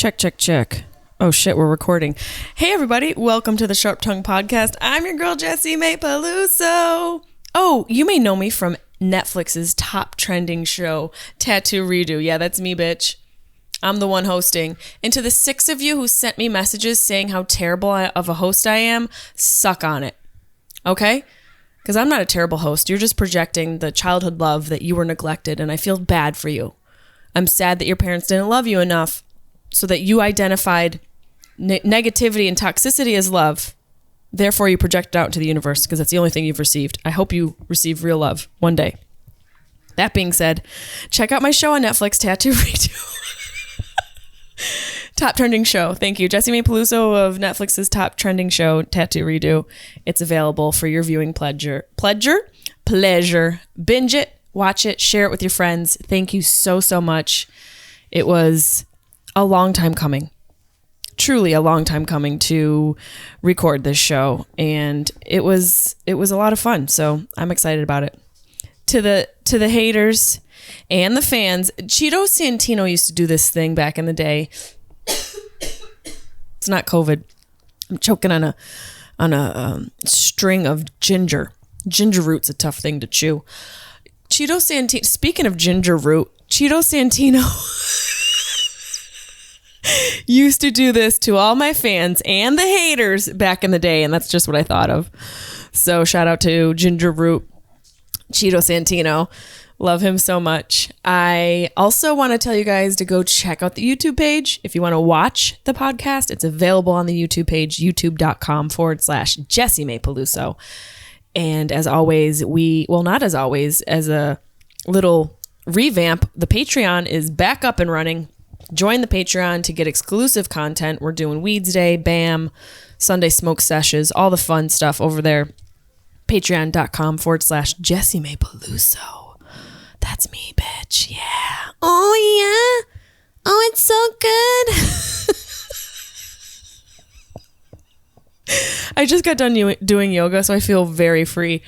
Check, check, check. Oh shit, we're recording. Hey everybody, welcome to the Sharp Tongue Podcast. I'm your girl Jessimae Peluso. Oh, you may know me from Netflix's top trending show, Tattoo Redo. Yeah, that's me, bitch. I'm the one hosting. And to the 6 of you who sent me messages saying how terrible of a host I am, suck on it. Okay? Because I'm not a terrible host. You're just projecting the childhood love that you were neglected, and I feel bad for you. I'm sad that your parents didn't love you enough so that you identified negativity and toxicity as love. Therefore, you project it out into the universe because that's the only thing you've received. I hope you receive real love one day. That being said, check out my show on Netflix, Tattoo Redo. Top trending show. Thank you. Jessimae Peluso of Netflix's top trending show, Tattoo Redo. It's available for your viewing pleasure. Binge it, watch it, share it with your friends. Thank you so much. It was a long time coming. Truly a long time coming to record this show, and it was a lot of fun, so I'm excited about it. To the haters and the fans, Cheeto Santino used to do this thing back in the day. It's not COVID. I'm choking on a string of ginger. Ginger root's a tough thing to chew. Cheeto Santino. Speaking of ginger root, Cheeto Santino used to do this to all my fans and the haters back in the day, and that's just what I thought of. So shout out to Ginger Root, Cheeto Santino. Love him so much. I also want to tell you guys to go check out the YouTube page. If you want to watch the podcast, it's available on the YouTube page, youtube.com/Jessimae Peluso. And as always, as a little revamp, the Patreon is back up and running. Join the Patreon to get exclusive content. We're doing Weeds Day, BAM, Sunday Smoke Sessions, all the fun stuff over there. Patreon.com/Jessimae Peluso. That's me, bitch. Yeah. Oh, yeah. Oh, it's so good. I just got done doing yoga, so I feel very free.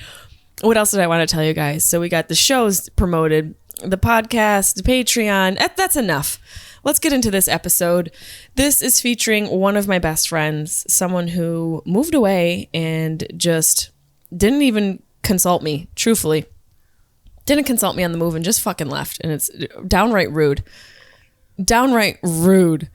What else did I want to tell you guys? So we got the shows promoted, the podcast, the Patreon. That's enough. Let's get into this episode. This is featuring one of my best friends, someone who moved away and just didn't even consult me, truthfully. Didn't consult me on the move and just fucking left. And it's downright rude. Downright rude.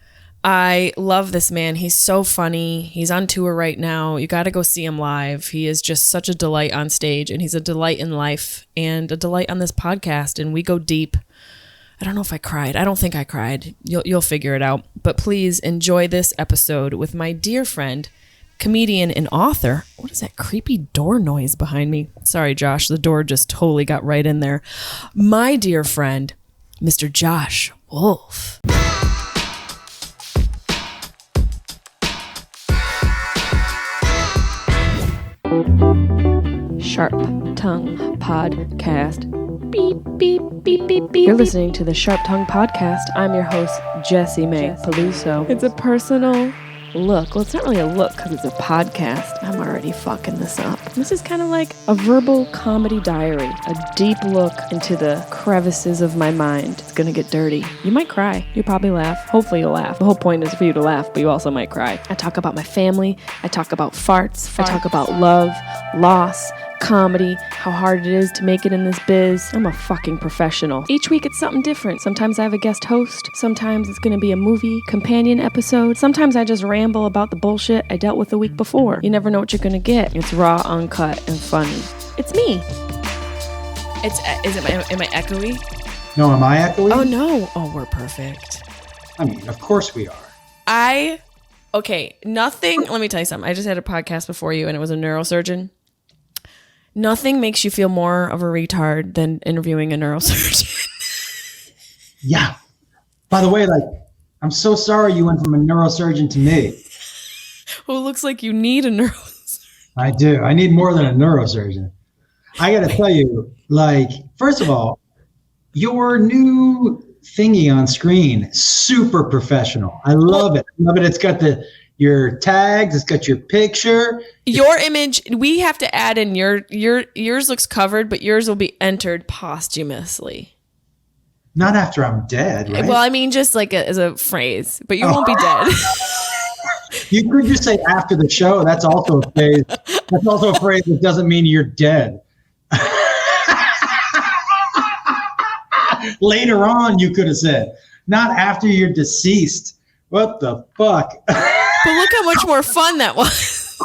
I love this man. He's so funny. He's on tour right now. You got to go see him live. He is just such a delight on stage, and he's a delight in life and a delight on this podcast. And we go deep. I don't know if I cried. I don't think I cried. You'll figure it out. But please enjoy this episode with my dear friend, comedian and author. What is that creepy door noise behind me? Sorry, Josh. The door just totally got right in there. My dear friend, Mr. Josh Wolf. Sharp Tongue Podcast. Beep, beep, beep, beep, beep. You're listening to the Sharp Tongue Podcast. I'm your host, Jessimae Peluso. It's a personal look. Well, it's not really a look because it's a podcast. I'm already fucking this up. This is kind of like a verbal comedy diary, a deep look into the crevices of my mind. It's going to get dirty. You might cry. You probably laugh. Hopefully you'll laugh. The whole point is for you to laugh, but you also might cry. I talk about my family. I talk about farts. I talk about love, loss, comedy, how hard it is to make it in this biz. I'm a fucking professional. Each week it's something different. Sometimes I have a guest host. Sometimes it's going to be a movie companion episode. Sometimes I just ramble about the bullshit I dealt with the week before. You never know what you're going to get. It's raw, uncut, and funny. It's me. Am I echoey? No, am I echoey? Oh, no. Oh, we're perfect. I mean, of course we are. Okay, nothing. Let me tell you something. I just had a podcast before you, and it was a neurosurgeon. Nothing makes you feel more of a retard than interviewing a neurosurgeon. Yeah. By the way, I'm so sorry you went from a neurosurgeon to me. Who looks like you need a neurosurgeon. I do. I need more than a neurosurgeon. I got to tell you, first of all, your new thingy on screen, super professional. I love it. It's got your tags, it's got your picture. Your image, we have to add in yours looks covered, but yours will be entered posthumously. Not after I'm dead, right? Well, I mean, just like as a phrase, but you won't be dead. You could just say after the show. That's also a phrase. That's also a phrase that doesn't mean you're dead. Later on, you could have said, not after you're deceased. What the fuck? But look how much more fun that was.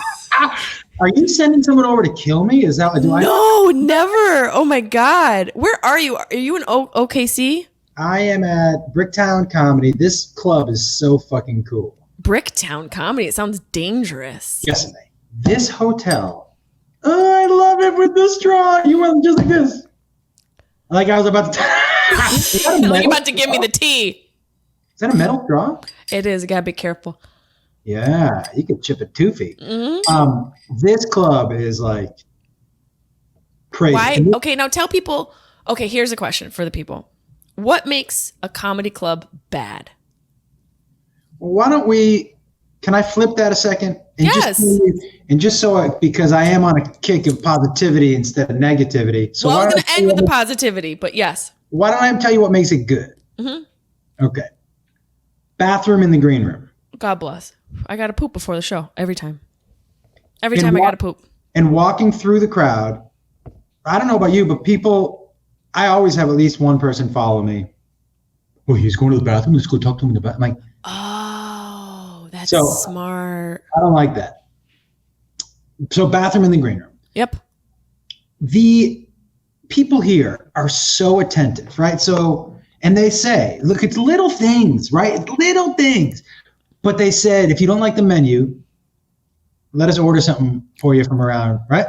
Are you sending someone over to kill me? Is that what No, never. Oh my God. Where are you? Are you in OKC? I am at Bricktown Comedy. This club is so fucking cool. Bricktown Comedy. It sounds dangerous. Jessimae, this hotel. Oh, I love it with this straw. You went just like this. Like I was about to. Like you're about to give me the tea. Is that a metal straw? It is. You gotta be careful. Yeah, you could chip it 2 feet. Mm-hmm. This club is like crazy. Why? Okay, now tell people. Okay, here's a question for the people. What makes a comedy club bad? Why don't we? Can I flip that a second? And Yes. Because I am on a kick of positivity instead of negativity. So well, I was going to end with the what, positivity, but yes. why don't I tell you what makes it good? Mm-hmm. Okay. Bathroom in the green room. God bless. I got to poop before the show every time. Every time I got to poop. And walking through the crowd. I don't know about you, but people, I always have at least one person follow me. Oh, he's going to the bathroom. Let's go talk to him in the bathroom. I'm like, oh, that's so smart. I don't like that. So bathroom in the green room. Yep. The people here are so attentive, right? So, and they say, look, it's little things, right? It's little things. But they said, if you don't like the menu, let us order something for you from around, right?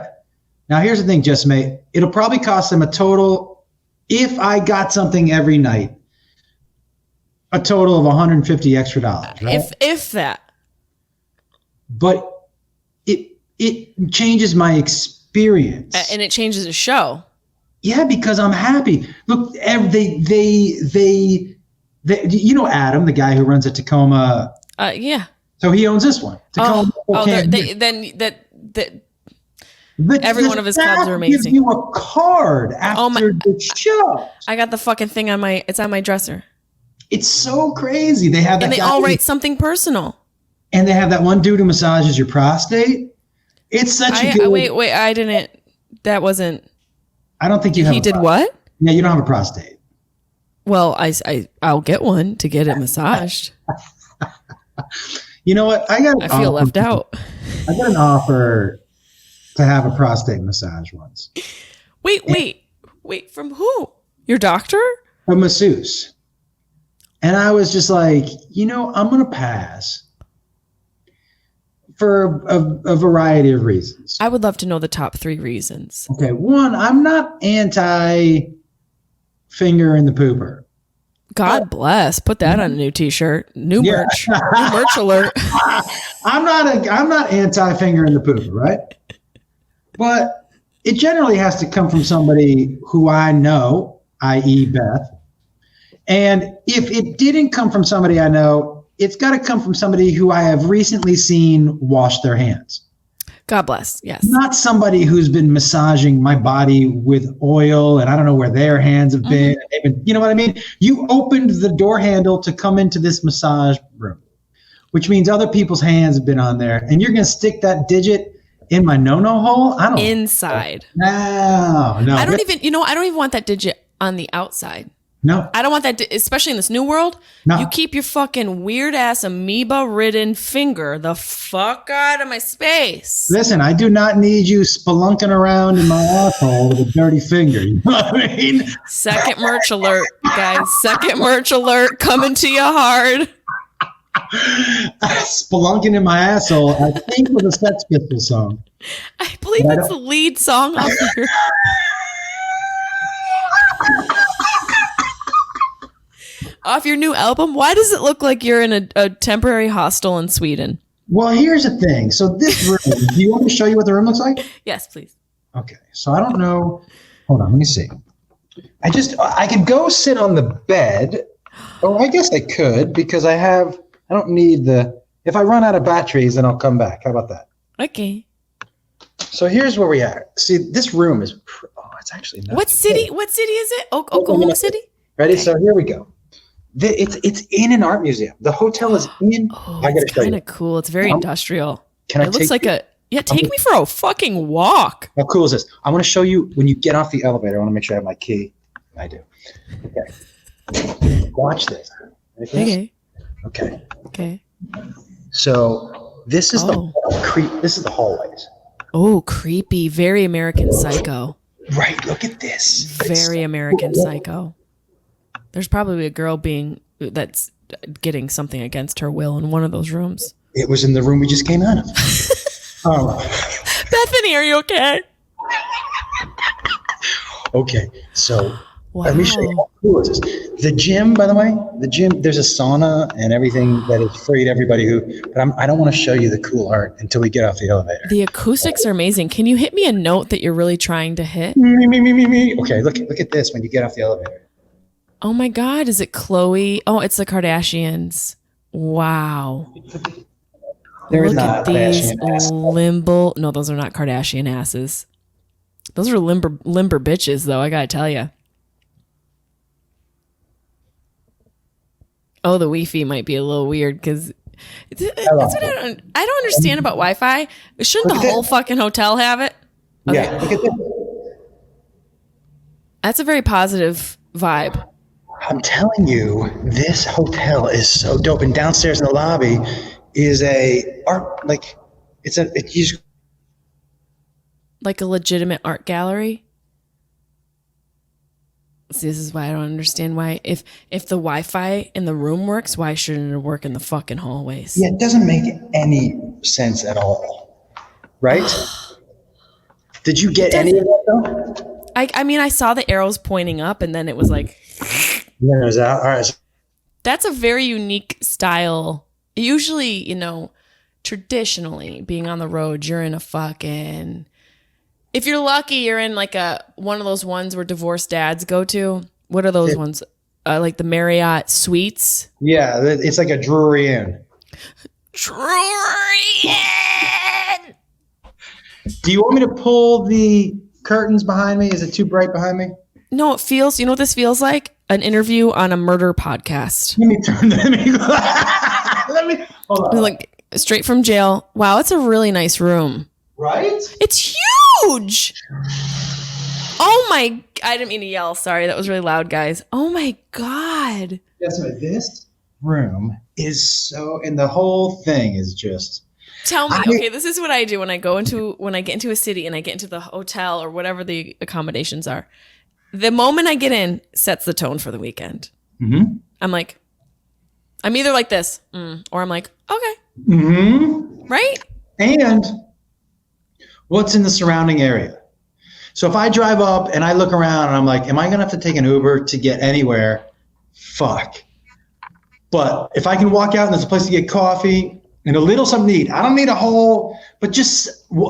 Now, here's the thing, Jessimae. It'll probably cost them a total, if I got something every night, a total of $150 extra, right? If that. But it changes my experience. And it changes the show. Yeah, because I'm happy. Look, they you know Adam, the guy who runs at Tacoma. Yeah. So he owns this one. Tacoma. Every one of his clubs are amazing. Gives you a card after the show. I got the fucking thing it's on my dresser. It's so crazy. They have that. And they all write something personal. And they have that one dude who massages your prostate. It's such a good. Wait. I didn't. That wasn't. I don't think you have. He did what? Yeah, you don't have a prostate. Well, I'll get one to get it massaged. You know what? I feel left out. I got an offer to have a prostate massage once. Wait. From who? Your doctor? A masseuse. And I was just like, I'm going to pass for a variety of reasons. I would love to know the top 3 reasons. Okay. One, I'm not anti finger in the pooper. God bless. Put that on a new t-shirt. New merch. New merch alert. I'm not anti finger in the pooper, right? But it generally has to come from somebody who I know, i.e. Beth. And if it didn't come from somebody I know, it's got to come from somebody who I have recently seen wash their hands. God bless. Yes. Not somebody who's been massaging my body with oil and I don't know where their hands have been. Mm-hmm. You know what I mean? You opened the door handle to come into this massage room, which means other people's hands have been on there. And you're going to stick that digit in my no-no hole? I don't. Inside. No. I don't even want that digit on the outside. No. I don't want that, especially in this new world. No. You keep your fucking weird ass amoeba-ridden finger the fuck out of my space. Listen, I do not need you spelunking around in my asshole with a dirty finger. You know what I mean? Second merch alert, guys. Second merch alert coming to you hard. Spelunking in my asshole, I think was a Sex Pistols song. I believe that's the lead song off your... Off your new album. Why does it look like you're in a temporary hostel in Sweden? Well, here's the thing. So this room, do you want me to show you what the room looks like? Yes, please. Okay. So I don't know. Hold on. Let me see. I could go sit on the bed. Oh, I guess I could because I don't need if I run out of batteries, then I'll come back. How about that? Okay. So here's where we are. See, this room is, it's actually not. What city is it? Oklahoma City? Ready? Okay. So here we go. It's in an art museum. The hotel is in. Oh, I gotta it's show kind you. of cool. It's very industrial. Can I It looks take like take me for a fucking walk. How cool is this? I want to show you when you get off the elevator. I want to make sure I have my key. I do. Okay. Watch this. Ready for this? Okay. Okay. Okay. So this is This is the hallways. Oh, creepy. Very American Psycho. Right. Look at this. Very American Psycho. There's probably a girl that's getting something against her will in one of those rooms. It was in the room we just came out of. Bethany, are you okay? Okay. So Wow. let me show you how cool is this. The gym, by the way, there's a sauna and everything that is free to everybody but I don't want to show you the cool art until we get off the elevator. The acoustics are amazing. Can you hit me a note that you're really trying to hit? Me. Okay, look at this when you get off the elevator. Oh my God, is it Chloe? Oh, it's the Kardashians. Wow. Look at these limbo. No, those are not Kardashian asses. Those are limber bitches, though, I gotta tell you. Oh, the Wi-Fi might be a little weird because that's what I don't understand about Wi-Fi. Shouldn't the whole fucking hotel have it? Okay. Yeah, look at this. That's a very positive vibe. I'm telling you, this hotel is so dope. And downstairs in the lobby is a art, like like a legitimate art gallery. See, this is why I don't understand why if the Wi-Fi in the room works, why shouldn't it work in the fucking hallways? Yeah, it doesn't make any sense at all, right? Did you get any of that though? I mean, I saw the arrows pointing up, and then it was like, yeah, it was out. All right. That's a very unique style. Usually, traditionally being on the road, you're in a fucking. If you're lucky, you're in like one of those ones where divorced dads go to. What are those ones? Like the Marriott Suites? Yeah, it's like a Drury Inn. Drury Inn! Do you want me to pull the curtains behind me? Is it too bright behind me? No, it feels, you know what this feels like? An interview on a murder podcast. Let me turn that. Let me, hold on. Like straight from jail. Wow, it's a really nice room. Right? It's huge. Oh my, I didn't mean to yell. Sorry, that was really loud, guys. Oh my God. Jessimae, this room is so, and the whole thing is just. Tell me, okay, this is what I do when I get into a city and I get into the hotel or whatever the accommodations are. The moment I get in sets the tone for the weekend. Mm-hmm. I'm either like this, or I'm like, okay. Mm-hmm. Right? And what's in the surrounding area? So if I drive up and I look around and I'm like, am I going to have to take an Uber to get anywhere? Fuck. But if I can walk out and there's a place to get coffee and a little something to eat, I don't need a whole, but just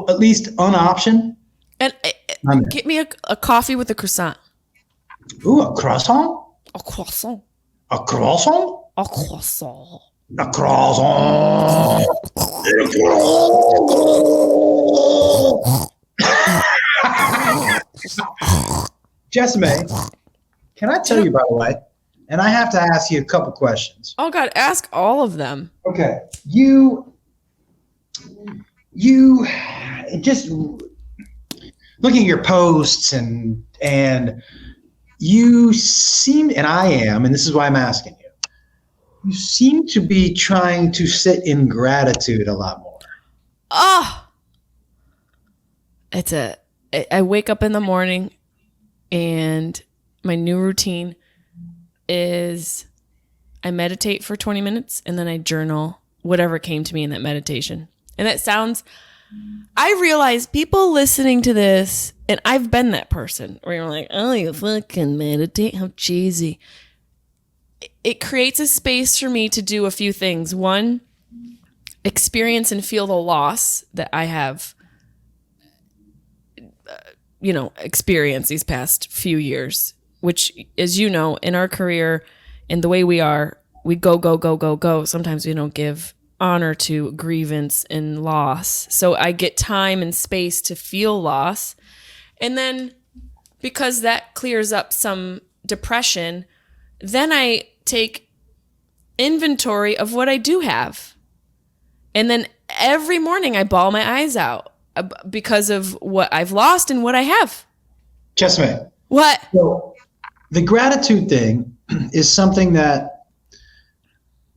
at least an option. And get me a coffee with a croissant. Ooh, a croissant? A croissant. A croissant? A croissant. A croissant. Jessimae, can I tell you, by the way, and I have to ask you a couple questions. Oh God, ask all of them. Okay. You just looking at your posts and you seem, and I am, and this is why I'm asking you seem to be trying to sit in gratitude a lot more. Oh, I wake up in the morning and my new routine is I meditate for 20 minutes and then I journal whatever came to me in that meditation. And that sounds, I realize people listening to this, and I've been that person where you're like, oh, you fucking meditate, how cheesy. It creates a space for me to do a few things. One, experience and feel the loss that I have, experienced these past few years, which, as you know, in our career and the way we are, we go, go, go, go, go. Sometimes we don't give honor to grievance and loss. So I get time and space to feel loss. And then because that clears up some depression, then I take inventory of what I do have. And then every morning I bawl my eyes out because of what I've lost and what I have. Jessimae. What? So the gratitude thing is something that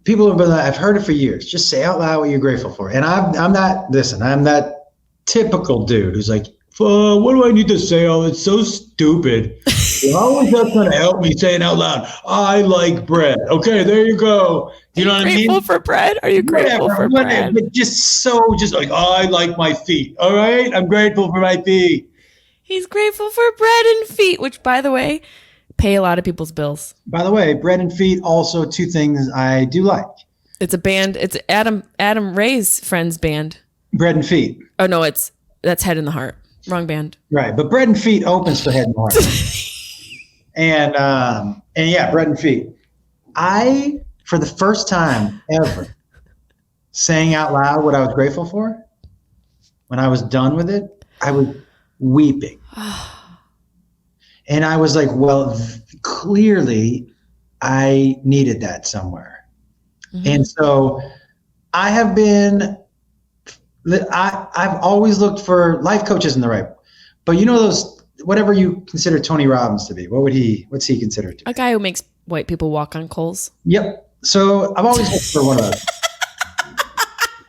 people have been, I've heard it for years. Just say out loud what you're grateful for. And I'm that typical dude who's like, what do I need to say? Oh, it's so stupid. How is that going to help me saying out loud? I like bread. Okay, there you go. You know what I mean? Grateful for bread? Are you grateful for bread? But just like, I like my feet. All right, I'm grateful for my feet. He's grateful for bread and feet, which, by the way, pay a lot of people's bills. By the way, bread and feet, also two things I do like. It's a band. It's Adam Ray's friend's band. Bread and Feet. Oh, no, that's Head in the Heart. Wrong band. Right, but Bread and Feet opens for Head in the Heart. and yeah, Bread and Feet. I, for the first time ever, saying out loud what I was grateful for, when I was done with it, I was weeping. And I was like, well, clearly I needed that somewhere. Mm-hmm. And so I've always looked for life coaches in the right, but you know, those, whatever you consider Tony Robbins to be, what's he considered to be? A guy who makes white people walk on coals. Yep. So I've always looked for one of those.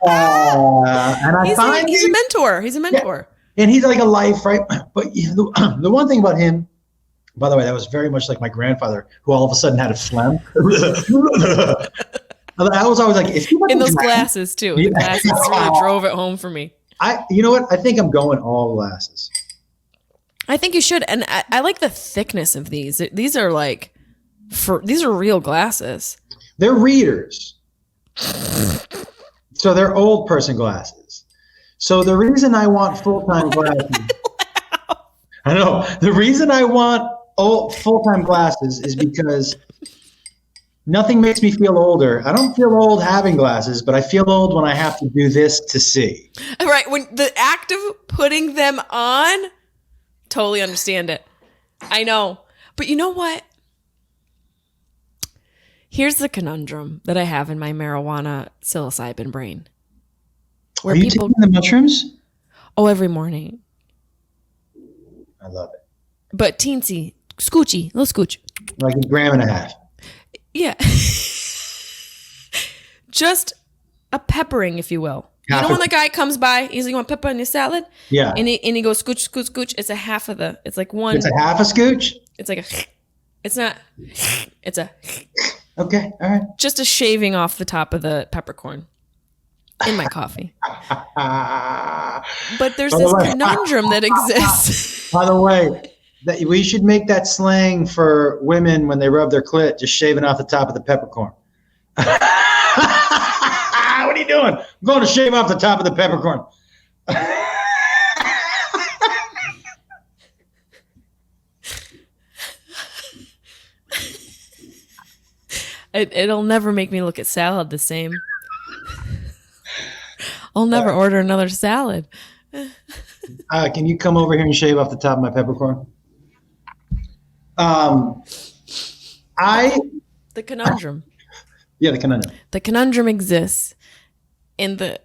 And he's a mentor. He's a mentor. Yeah. And he's like a life, right? But the one thing about him, by the way, that was very much like my grandfather, who all of a sudden had a phlegm. I was always like, in those glasses too. The glasses really drove it home for me. You know what? I think I'm going all glasses. I think you should, and I like the thickness of these. These are these are real glasses. They're readers, so they're old person glasses. So the reason I want full-time glasses, I know the reason I want full-time glasses is because nothing makes me feel older. I don't feel old having glasses, but I feel old when I have to do this to see. Right. When the act of putting them on, totally understand it. I know. But you know what? Here's the conundrum that I have in my marijuana psilocybin brain. Are you taking the mushrooms? Oh, every morning. I love it. But teensy, scoochy, little scooch. Like a gram and a half. Yeah. Just a peppering, if you will. You know when the guy comes by, he's like, you want pepper in your salad? Yeah. And he goes, scooch, scooch, scooch. It's a half of it's like one. It's a half a scooch? It's like it's not, it's a. Okay, all right. Just a shaving off the top of the peppercorn in my coffee. But there's this conundrum that exists. By the way, that we should make that slang for women when they rub their clit, just shaving off the top of the peppercorn. What are you doing? I'm going to shave off the top of the peppercorn. It'll never make me look at salad the same. I'll never order another salad. Can you come over here and shave off the top of my peppercorn? The conundrum. Yeah, the conundrum. The conundrum exists in the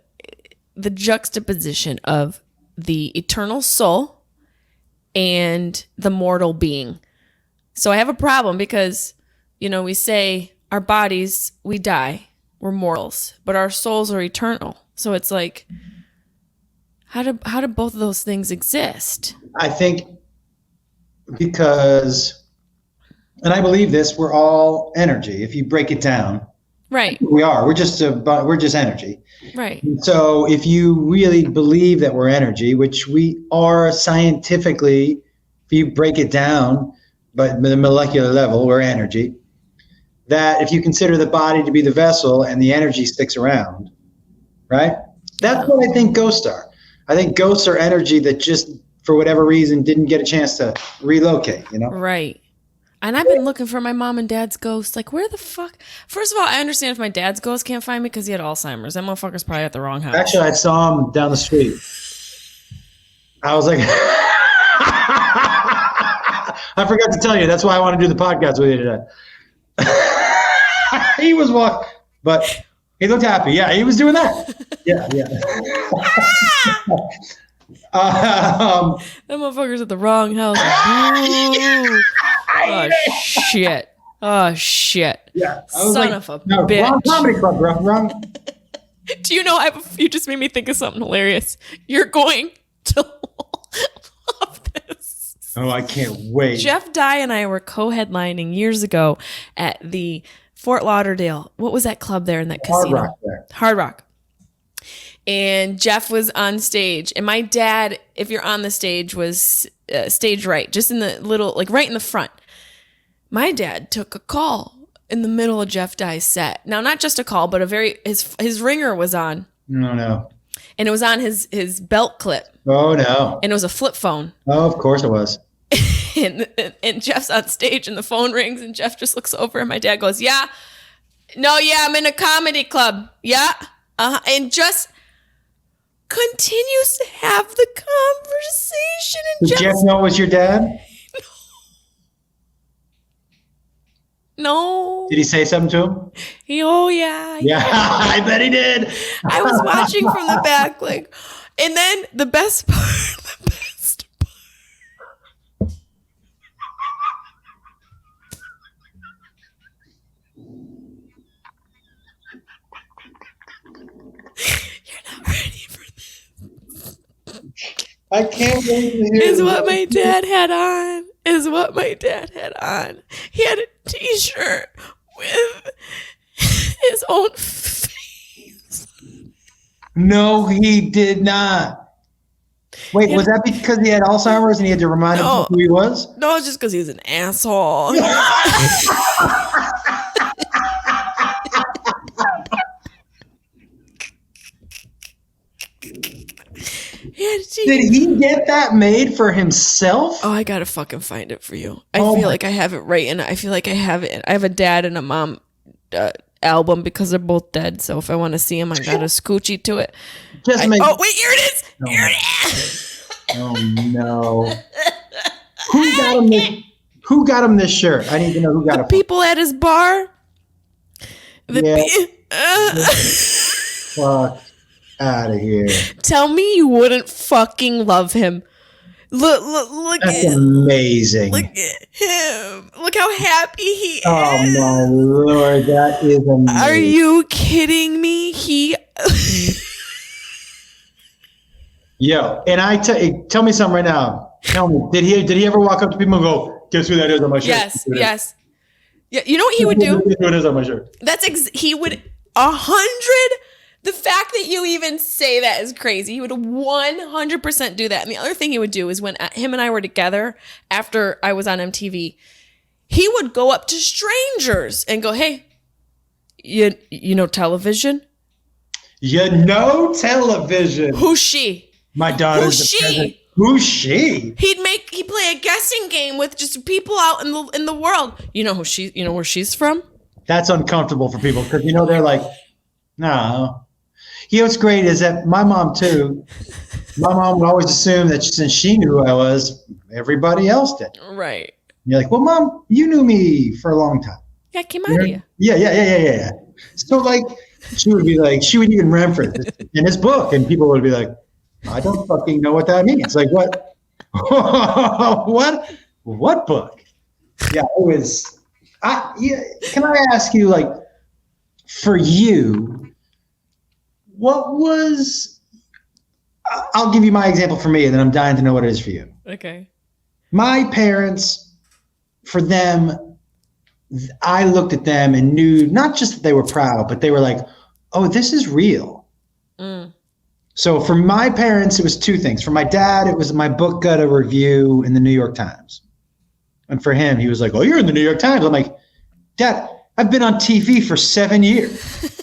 juxtaposition of the eternal soul and the mortal being. So I have a problem because, we say our bodies, we die, we're mortals, but our souls are eternal. So it's like, how do both of those things exist? I think because, and I believe this, we're all energy. If you break it down, right? We are. We're just energy, right? So if you really believe that we're energy, which we are scientifically, if you break it down, but at the molecular level, we're energy. That if you consider the body to be the vessel and the energy sticks around, right? That's what I think ghosts are. I think ghosts are energy that just, for whatever reason, didn't get a chance to relocate, Right. And I've been looking for my mom and dad's ghosts. Like, where the fuck? First of all, I understand if my dad's ghost can't find me because he had Alzheimer's. That motherfucker's probably at the wrong house. Actually, I saw him down the street. I was like, I forgot to tell you. That's why I want to do the podcast with you today. He was walking, but he looked happy. Yeah, he was doing that. Yeah. That motherfucker's at the wrong house. Boo. Oh, shit. Oh, shit. Yeah. Son of a bitch. Wrong comedy club, bro. Wrong. Do you know, you just made me think of something hilarious. You're going to love this. Oh, I can't wait. Jeff Dye and I were co-headlining years ago at the Fort Lauderdale. What was that club there in that casino? Hard Rock there. Hard Rock. And Jeff was on stage. And my dad, if you're on the stage, was stage right, just in the little, like right in the front. My dad took a call in the middle of Jeff Dye's set. Now, not just a call, but his ringer was on. No. And it was on his belt clip. Oh, no. And it was a flip phone. Oh, of course it was. and Jeff's on stage and the phone rings and Jeff just looks over and my dad goes, yeah, I'm in a comedy club. Yeah. And just continues to have the conversation. And Did Jeff know it was your dad? No. Did he say something to him? Oh, yeah. Yeah, I bet he did. I was watching from the back, like, and then the best part. You're not ready for this. I can't wait to hear Is what my dad had on. He had a t-shirt with his own face. No, he did not. Wait, was that because he had Alzheimer's and he had to remind himself who he was? No, it's just because he's an asshole. Did he get that made for himself? Oh, I gotta fucking find it for you. I feel like I have it right, and I feel like I have it. I have a dad and a mom album because they're both dead. So if I want to see them, I got a scoochie to it. Oh wait, here it is. No. Here it is. Oh no! Who got him this shirt? I need to know who got it. People at his bar. Fuck out of here! Tell me you wouldn't fucking love him. Look That's amazing. Look at him. Look how happy he is. Oh my lord, that is amazing. Are you kidding me? Yo, and tell me something right now. Tell me, did he ever walk up to people and go, "Guess who that is on my shirt"? Yes. Yeah, you know what he would do? Guess who it is on my shirt? He would 100. The fact that you even say that is crazy. He would 100% do that. And the other thing he would do is when him and I were together after I was on MTV, he would go up to strangers and go, "Hey, you know television? You know television. Who's she? My daughter's Who's she? Who's she? He'd play a guessing game with just people out in the world. You know who she? You know where she's from? That's uncomfortable for people because they're like, no. You know what's great is that my mom too. My mom would always assume that since she knew who I was, everybody else did. Right. And you're like, well, Mom, you knew me for a long time. Yeah, I came out of you. Yeah. So like, she would be like, she would even reference in his book, and people would be like, I don't fucking know what that means. Like what? What book? Yeah, it was. Can I ask you, like, for you? What was, I'll give you my example for me, and then I'm dying to know what it is for you. Okay. My parents, for them, I looked at them and knew not just that they were proud, but they were like, oh, this is real. Mm. So for my parents, it was two things. For my dad, it was my book got a review in the New York Times. And for him, he was like, oh, you're in the New York Times. I'm like, Dad, I've been on TV for 7 years.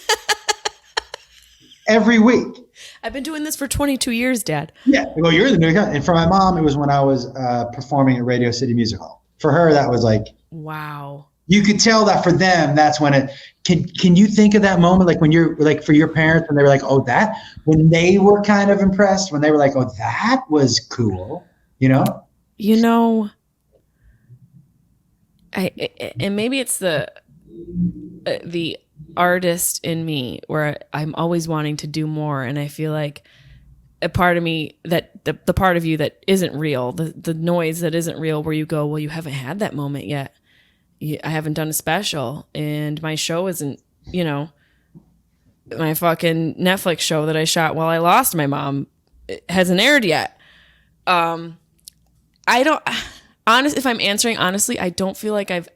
Every week. I've been doing this for 22 years, Dad. Yeah. Well, you're in the New York Times. And for my mom, it was when I was performing at Radio City Music Hall. For her, that was like, wow. You could tell that for them, that's when it, can you think of that moment? Like when you're like, for your parents, when they were like, oh, that, when they were kind of impressed, when they were like, oh, that was cool, you know? You know, and maybe it's the the artist in me where I'm always wanting to do more. And I feel like a part of me that the part of you that isn't real, the noise that isn't real, where you go, well, you haven't had that moment yet. I haven't done a special, and my show isn't, my fucking Netflix show that I shot while I lost my mom, it hasn't aired yet. If I'm answering honestly, I don't feel like I've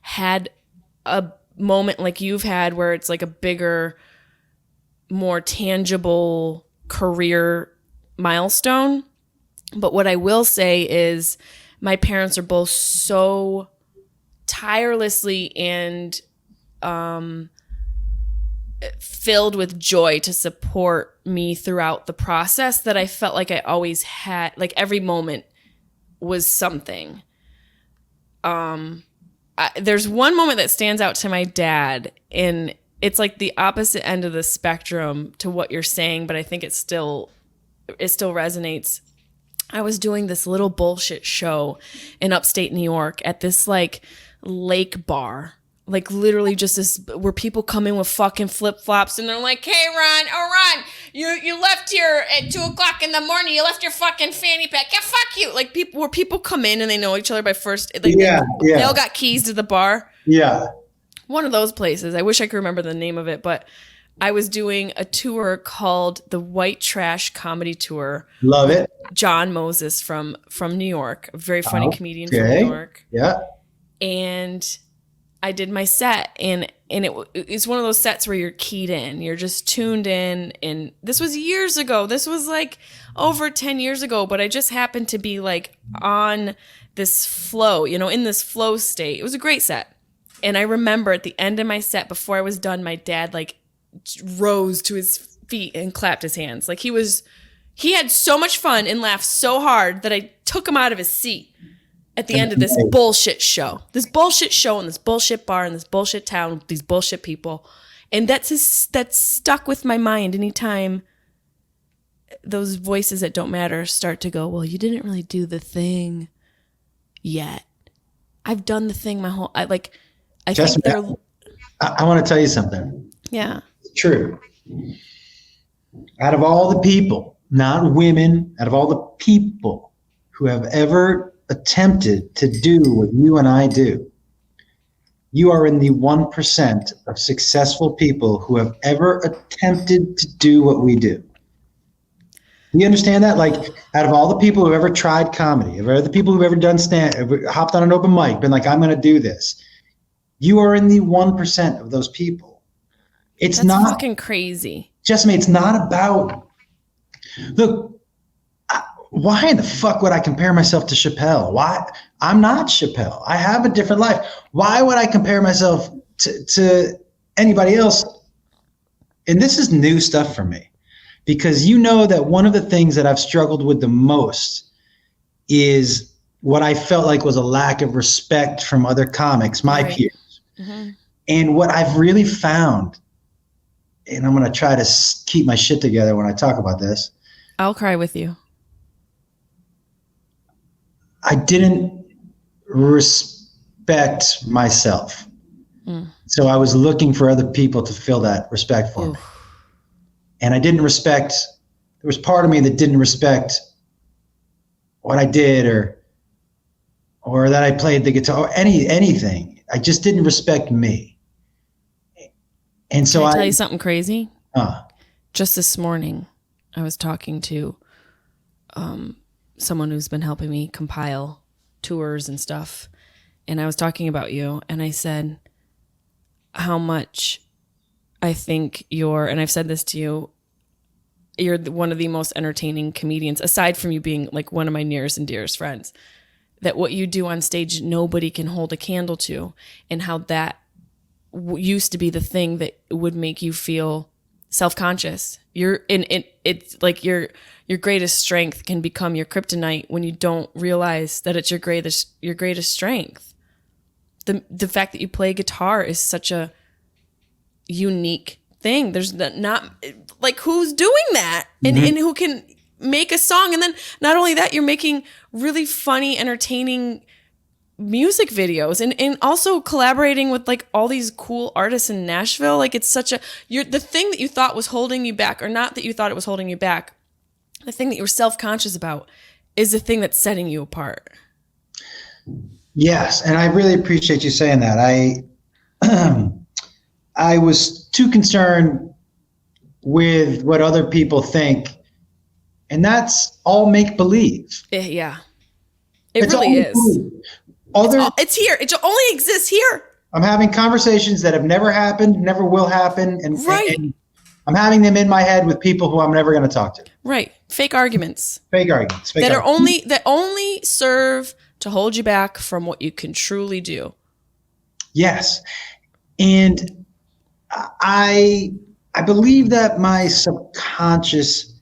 had a moment like you've had where it's like a bigger, more tangible career milestone. But what I will say is my parents are both so tirelessly and filled with joy to support me throughout the process that I felt like I always had, like every moment was something. There's one moment that stands out to my dad, and it's like the opposite end of the spectrum to what you're saying, but I think it still resonates. I was doing this little bullshit show in upstate New York at this like lake bar, like literally just this, where people come in with fucking flip flops and they're like, "Hey, Ron, you left here at 2:00 in the morning. You left your fucking fanny pack. Yeah, fuck you." Like people come in and they know each other by first. Like, they all got keys to the bar. Yeah. One of those places. I wish I could remember the name of it, but I was doing a tour called the White Trash Comedy Tour. Love it. John Moses from New York, a very funny comedian from New York. Yeah. And I did my set, and it's one of those sets where you're keyed in, you're just tuned in. And this was years ago. This was like over 10 years ago, but I just happened to be like on this flow, in this flow state. It was a great set. And I remember at the end of my set, before I was done, my dad like rose to his feet and clapped his hands. Like he had so much fun and laughed so hard that I took him out of his seat at the end of this bullshit show. This bullshit show in this bullshit bar in this bullshit town with these bullshit people. And that's stuck with my mind anytime those voices that don't matter start to go, "Well, you didn't really do the thing yet." I've done the thing my whole... I think they're... I want to tell you something. Yeah. It's true. Out of all the people, not women, out of all the people who have ever attempted to do what you and I do, you are in the 1% of successful people who have ever attempted to do what we do. You understand that? Like, out of all the people who have ever tried comedy, of all the people who've ever done hopped on an open mic, been like, "I'm going to do this," you are in the 1% of those people. That's not fucking crazy. Jessimae, it's not about, look, why in the fuck would I compare myself to Chappelle? Why? I'm not Chappelle. I have a different life. Why would I compare myself to anybody else? And this is new stuff for me, because that one of the things that I've struggled with the most is what I felt like was a lack of respect from other comics, my peers. Mm-hmm. And what I've really found, and I'm going to try to keep my shit together when I talk about this. I'll cry with you. I didn't respect myself. So I was looking for other people to feel that respect for me. And I didn't respect, there was part of me that didn't respect what I did or that I played the guitar or anything. I just didn't respect me. And so Can I tell you something crazy? Uh, Just this morning, I was talking to someone who's been helping me compile tours and stuff. And I was talking about you, and I said how much I think and I've said this to you, you're one of the most entertaining comedians, aside from you being like one of my nearest and dearest friends, that what you do on stage, nobody can hold a candle to, and how that used to be the thing that would make you feel self-conscious. It's like your greatest strength can become your kryptonite when you don't realize that it's your greatest strength. The fact that you play guitar is such a unique thing. There's not like, who's doing that, and who can make a song. And then not only that, you're making really funny, entertaining music videos and also collaborating with like all these cool artists in Nashville. Like it's such a, the thing that you thought was holding you back, or not that you thought it was holding you back, the thing that you were self-conscious about is the thing that's setting you apart. Yes. And I really appreciate you saying that. I was too concerned with what other people think, and that's all make believe. Yeah. It really is. It's here. It only exists here. I'm having conversations that have never happened, never will happen. And I'm having them in my head with people who I'm never going to talk to. Right. Fake arguments. That only serve to hold you back from what you can truly do. Yes. And I believe that my subconscious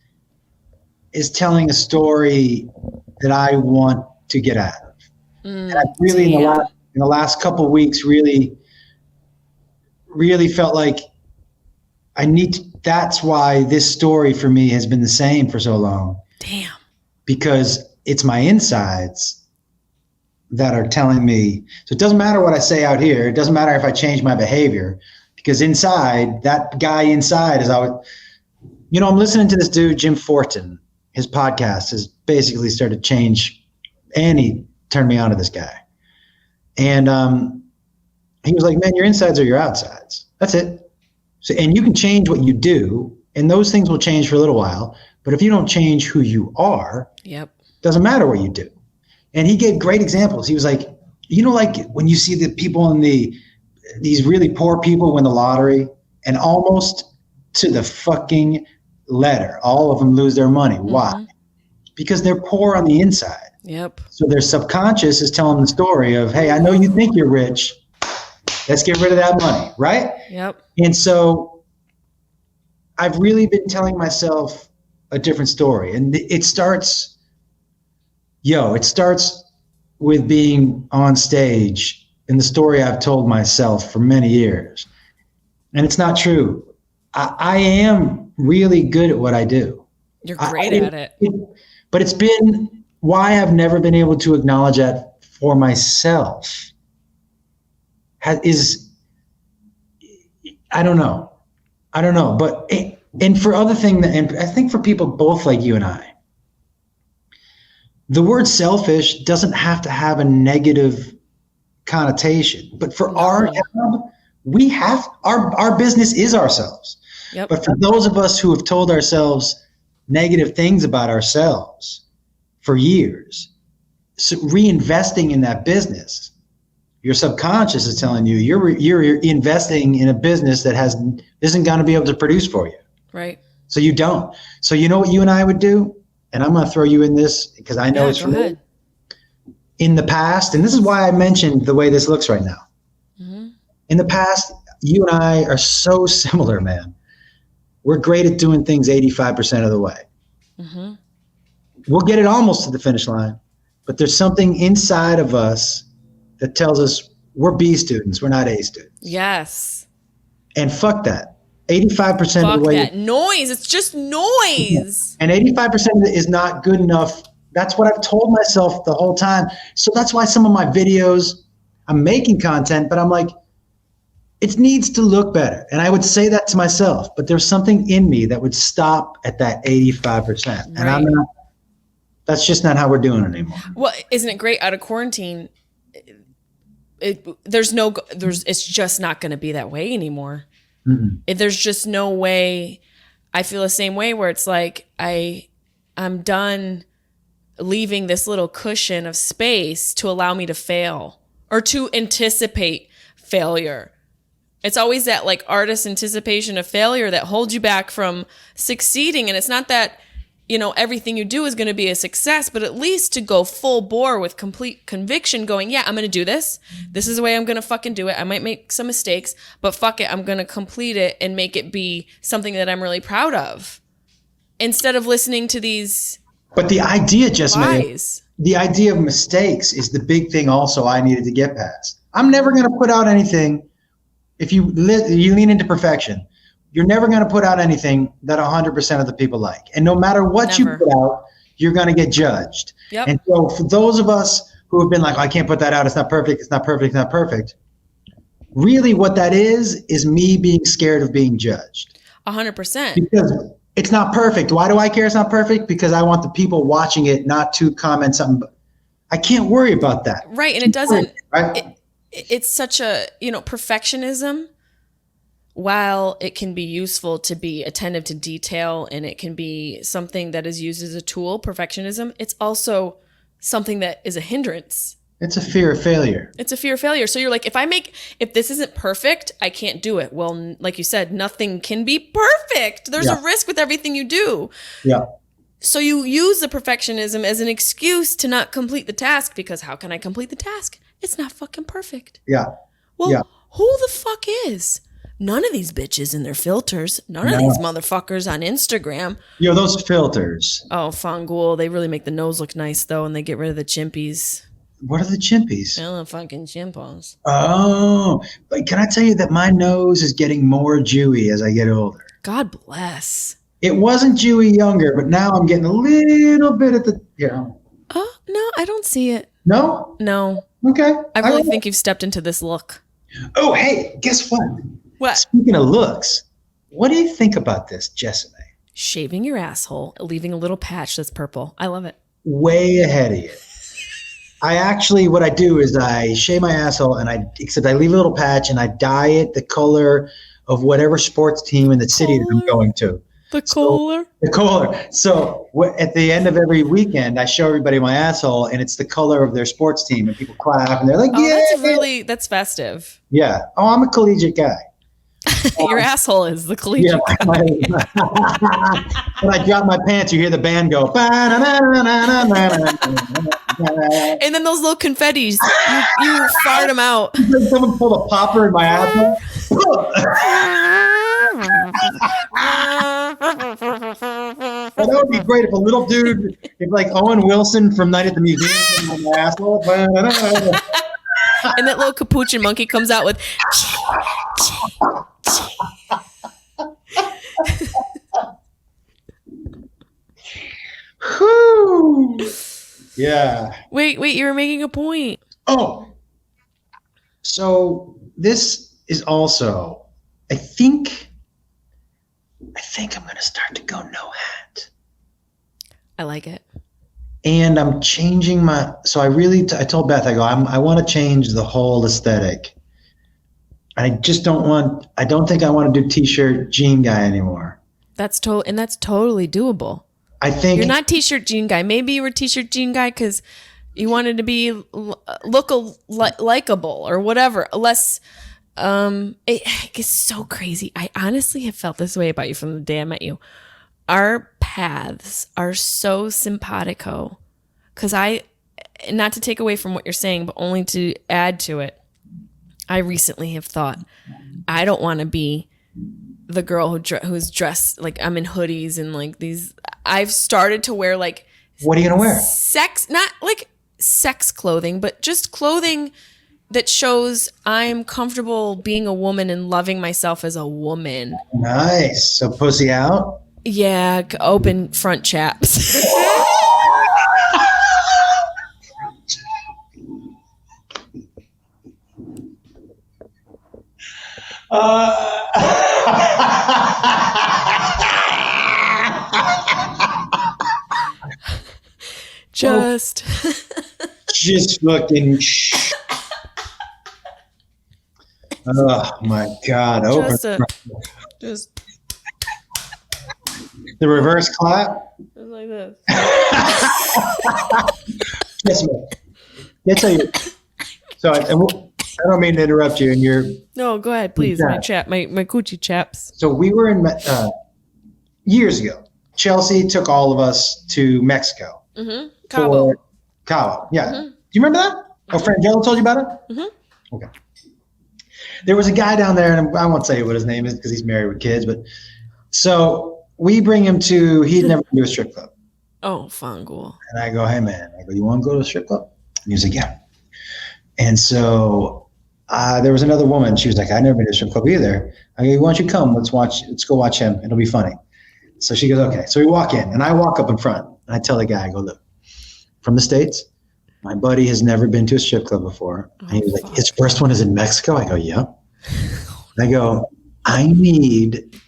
is telling a story that I want to get out of. And I really, in the last couple of weeks, really felt like that's why this story for me has been the same for so long. Damn. Because it's my insides that are telling me. So it doesn't matter what I say out here. It doesn't matter if I change my behavior, because inside, that guy inside is always, I'm listening to this dude, Jim Fortin. His podcast has basically started to change, and he turned me on to this guy. And he was like, man, your insides are your outsides. That's it. So, and you can change what you do, and those things will change for a little while. But if you don't change who you are, doesn't matter what you do. And he gave great examples. He was like, like when you see the people in these really poor people win the lottery, and almost to the fucking letter, all of them lose their money. Mm-hmm. Why? Because they're poor on the inside. Yep. So their subconscious is telling the story of, hey, I know you think you're rich. Let's get rid of that money, right? Yep. And so I've really been telling myself a different story. And it starts with being on stage in the story I've told myself for many years. And it's not true. I am really good at what I do. You're great at it. But it's been why I've never been able to acknowledge that for myself is, I don't know. But, and for other things, and I think for people both like you and I, the word selfish doesn't have to have a negative connotation. But for our job, we have, our business is ourselves. Yep. But for those of us who have told ourselves negative things about ourselves for years, so reinvesting in that business, your subconscious is telling you you're investing in a business that isn't going to be able to produce for you. Right. So you don't. So you know what you and I would do? And I'm going to throw you in this because I know it's from me. In the past, and this is why I mentioned the way this looks right now. Mm-hmm. In the past, you and I are so similar, man. We're great at doing things 85% of the way. Mm-hmm. We'll get it almost to the finish line, but there's something inside of us that tells us we're B students, we're not A students. Yes. And fuck that. 85% of the way. Fuck that noise. It's just noise. And 85% of it is not good enough. That's what I've told myself the whole time. So that's why some of my videos, I'm making content, but I'm like, it needs to look better. And I would say that to myself, but there's something in me that would stop at that 85%. Right. And that's just not how we're doing it anymore. Well, isn't it great out of quarantine? It's just not going to be that way anymore. There's just no way. I feel the same way where it's like, I'm done leaving this little cushion of space to allow me to fail or to anticipate failure. It's always that like artist anticipation of failure that holds you back from succeeding. And it's not that, everything you do is going to be a success, but at least to go full bore with complete conviction going, yeah, I'm going to do this. This is the way I'm going to fucking do it. I might make some mistakes, but fuck it. I'm going to complete it and make it be something that I'm really proud of instead of listening to these. But the idea, Jessimae, the idea of mistakes is the big thing also I needed to get past. I'm never going to put out anything. If you lean into perfection, you're never going to put out anything that 100% of the people like. And no matter what you put out, you're going to get judged. Yep. And so for those of us who have been like, oh, I can't put that out. It's not perfect. It's not perfect. It's not perfect. Really what that is me being scared of being judged. 100%. Because it's not perfect. Why do I care it's not perfect? Because I want the people watching it not to comment something. I can't worry about that. Right. And it doesn't, right? It's such a, perfectionism, while it can be useful to be attentive to detail and it can be something that is used as a tool, perfectionism, it's also something that is a hindrance. It's a fear of failure. It's a fear of failure. So you're like, if this isn't perfect, I can't do it. Well, like you said, nothing can be perfect. There's a risk with everything you do. Yeah. So you use the perfectionism as an excuse to not complete the task, because how can I complete the task? It's not fucking perfect. Yeah. Well, who the fuck is? None of these bitches and their filters. None of these motherfuckers on Instagram. Yo, those filters. Oh, Fangul. They really make the nose look nice, though, and they get rid of the chimpies. What are the chimpies? Well, the fucking chimpos. Oh, but can I tell you that my nose is getting more Jewy as I get older? God bless. It wasn't Jewy younger, but now I'm getting a little bit at the, Oh, no, I don't see it. No? No. Okay. I really think you've stepped into this look. Oh, hey, guess what? What? Speaking of looks, what do you think about this, Jessimae? Shaving your asshole, leaving a little patch that's purple. I love it. Way ahead of you. What I do is I shave my asshole except I leave a little patch and I dye it the color of whatever sports team in the city that I'm going to. The color? The color. So at the end of every weekend, I show everybody my asshole and it's the color of their sports team and people clap and they're like, yeah. That's festive. Yeah. Oh, I'm a collegiate guy. Your asshole is the collegiate guy. When I drop my pants, you hear the band go. And then those little confettis, you fart them out. Someone pulled a popper in my asshole. Well, that would be great if a little dude, if like Owen Wilson from Night at the Museum, in my asshole. And that little capuchin monkey comes out with. Whew. Yeah. Wait, you were making a point. Oh. So this is also, I think I'm going to start to go no hat. I like it. And I'm changing I told Beth, I want to change the whole aesthetic. I don't think I want to do t-shirt jean guy anymore. That's totally doable. I think you're not t-shirt jean guy. Maybe you were t-shirt jean guy because you wanted to be look likable or whatever. Less, it's so crazy. I honestly have felt this way about you from the day I met you. Our paths are so simpatico because not to take away from what you're saying, but only to add to it. I recently have thought, I don't want to be the girl who's dressed like I'm in hoodies and like these. I've started to wear like. What are you gonna wear? Not like sex clothing, but just clothing that shows I'm comfortable being a woman and loving myself as a woman. Nice. So pussy out. Yeah, open front chaps. Just fucking. Oh my God! Just the reverse clap. Just like this. Yes, ma'am. Let's tell you. So I don't mean to interrupt you. And you're. No, go ahead, please. My coochie chaps. So we were in years ago. Chelsea took all of us to Mexico. Mm-hmm. Cabo. Yeah. Mm-hmm. Do you remember that? Oh, Frangelo told you about it? Mm-hmm. Okay. There was a guy down there, and I won't say what his name is because he's married with kids, but so we bring him he'd never been to a strip club. Oh, Fangul. And I go, hey man, you want to go to a strip club? And he was like, yeah. And so there was another woman. She was like, I've never been to a strip club either. I go, why don't you come? Let's go watch him. It'll be funny. So she goes, okay. So we walk in, and I walk up in front, and I tell the guy, I go, look, from the States, My buddy has never been to a strip club before. And he was like, his first one is in Mexico. I go, yep. I go, I need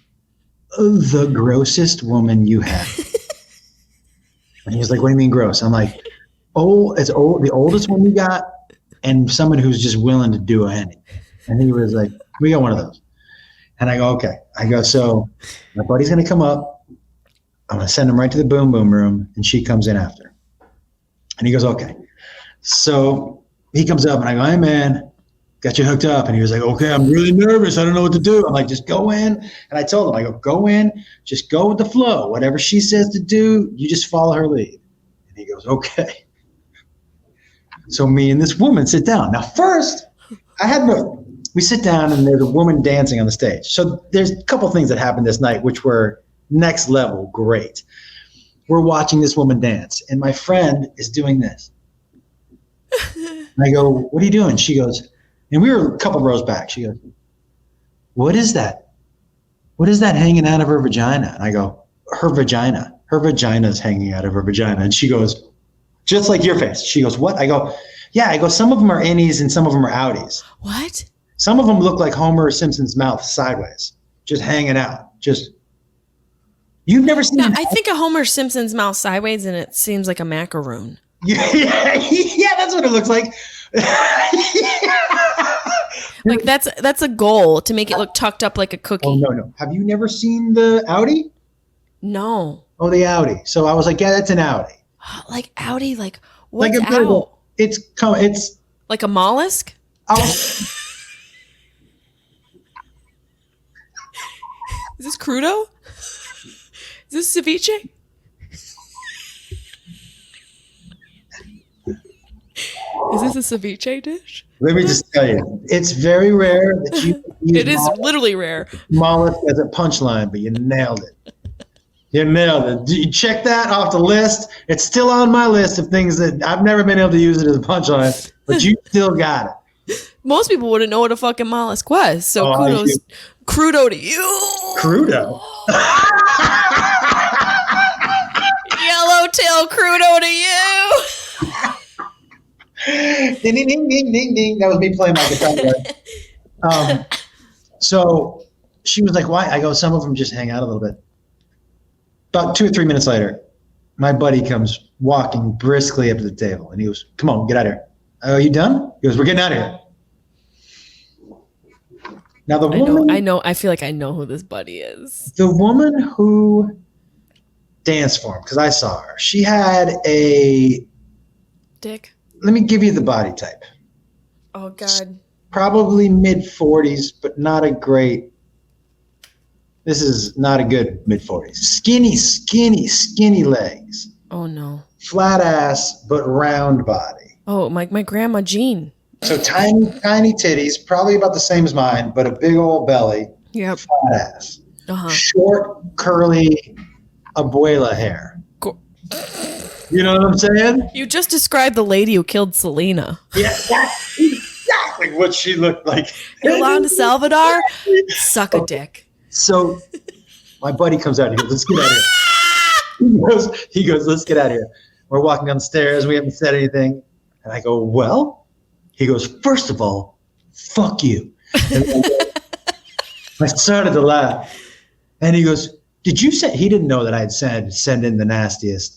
the grossest woman you have. And he was like, what do you mean gross? I'm like, the oldest one you got, and someone who's just willing to do anything. And he was like, we got one of those. And I go, okay. I go, so my buddy's going to come up. I'm going to send him right to the boom boom room, and she comes in after. And he goes, okay. So he comes up, and I go, hey, man, got you hooked up. And he was like, okay, I'm really nervous. I don't know what to do. I'm like, just go in. And I told him, I go, go in, just go with the flow. Whatever she says to do, you just follow her lead. And he goes, okay. So me and this woman sit down. Now, first, we sit down, and there's a woman dancing on the stage. So there's a couple things that happened this night, which were next level great. We're watching this woman dance, and my friend is doing this. And I go, what are you doing? She goes, and we were a couple rows back. She goes, what is that? What is that hanging out of her vagina? And I go, her vagina. Her vagina is hanging out of her vagina. And she goes, just like your face. She goes, what? I go, yeah. I go, some of them are innies and some of them are outies. What? Some of them look like Homer Simpson's mouth sideways, just hanging out. You've never seen I think of Homer Simpson's mouth sideways, and it seems like a macaroon. Yeah, that's what it looks like. Like that's a goal, to make it look tucked up like a cookie. Oh, no. Have you never seen the outie? No. Oh, the outie. So I was like, yeah, that's an outie. Like outie, like what's like out? It's like a mollusk? Is this crudo? Is this ceviche? Is this a ceviche dish? Let me just tell you, it's very rare that you use It is literally rare. mollusk as a punchline, but you nailed it. You nailed it. You check that off the list. It's still on my list of things that I've never been able to use it as a punchline, but you still got it. Most people wouldn't know what a fucking mollusk was, so crudo to you. Crudo? Yellowtail crudo to you. Ding, ding, ding, ding, ding, ding. That was me playing my guitar. So she was like, why? I go, some of them just hang out a little bit. About 2 or 3 minutes later, my buddy comes walking briskly up to the table, and he goes, come on, get out of here. Are you done? He goes, we're getting out of here. Now the woman, I feel like I know who this buddy is. The woman who danced for him, because I saw her, she had a dick. Let me give you the body type. Oh God. Probably mid-40s, but not a great. This is not a good mid-40s. Skinny legs. Oh no. Flat ass, but round body. Oh, my grandma Jean. So tiny titties, probably about the same as mine, but a big old belly. Yep. Flat ass. Uh-huh. Short, curly, abuela hair. You know what I'm saying? You just described the lady who killed Selena. Yeah, that's exactly what she looked like. Yolanda Salvador, suck a dick. So my buddy comes out. He goes, let's get out of here. He goes, let's get out of here. We're walking down the stairs. We haven't said anything. And I go, well? He goes, first of all, fuck you. And I started to laugh. And he goes, did you say? He didn't know that I had said, send in the nastiest.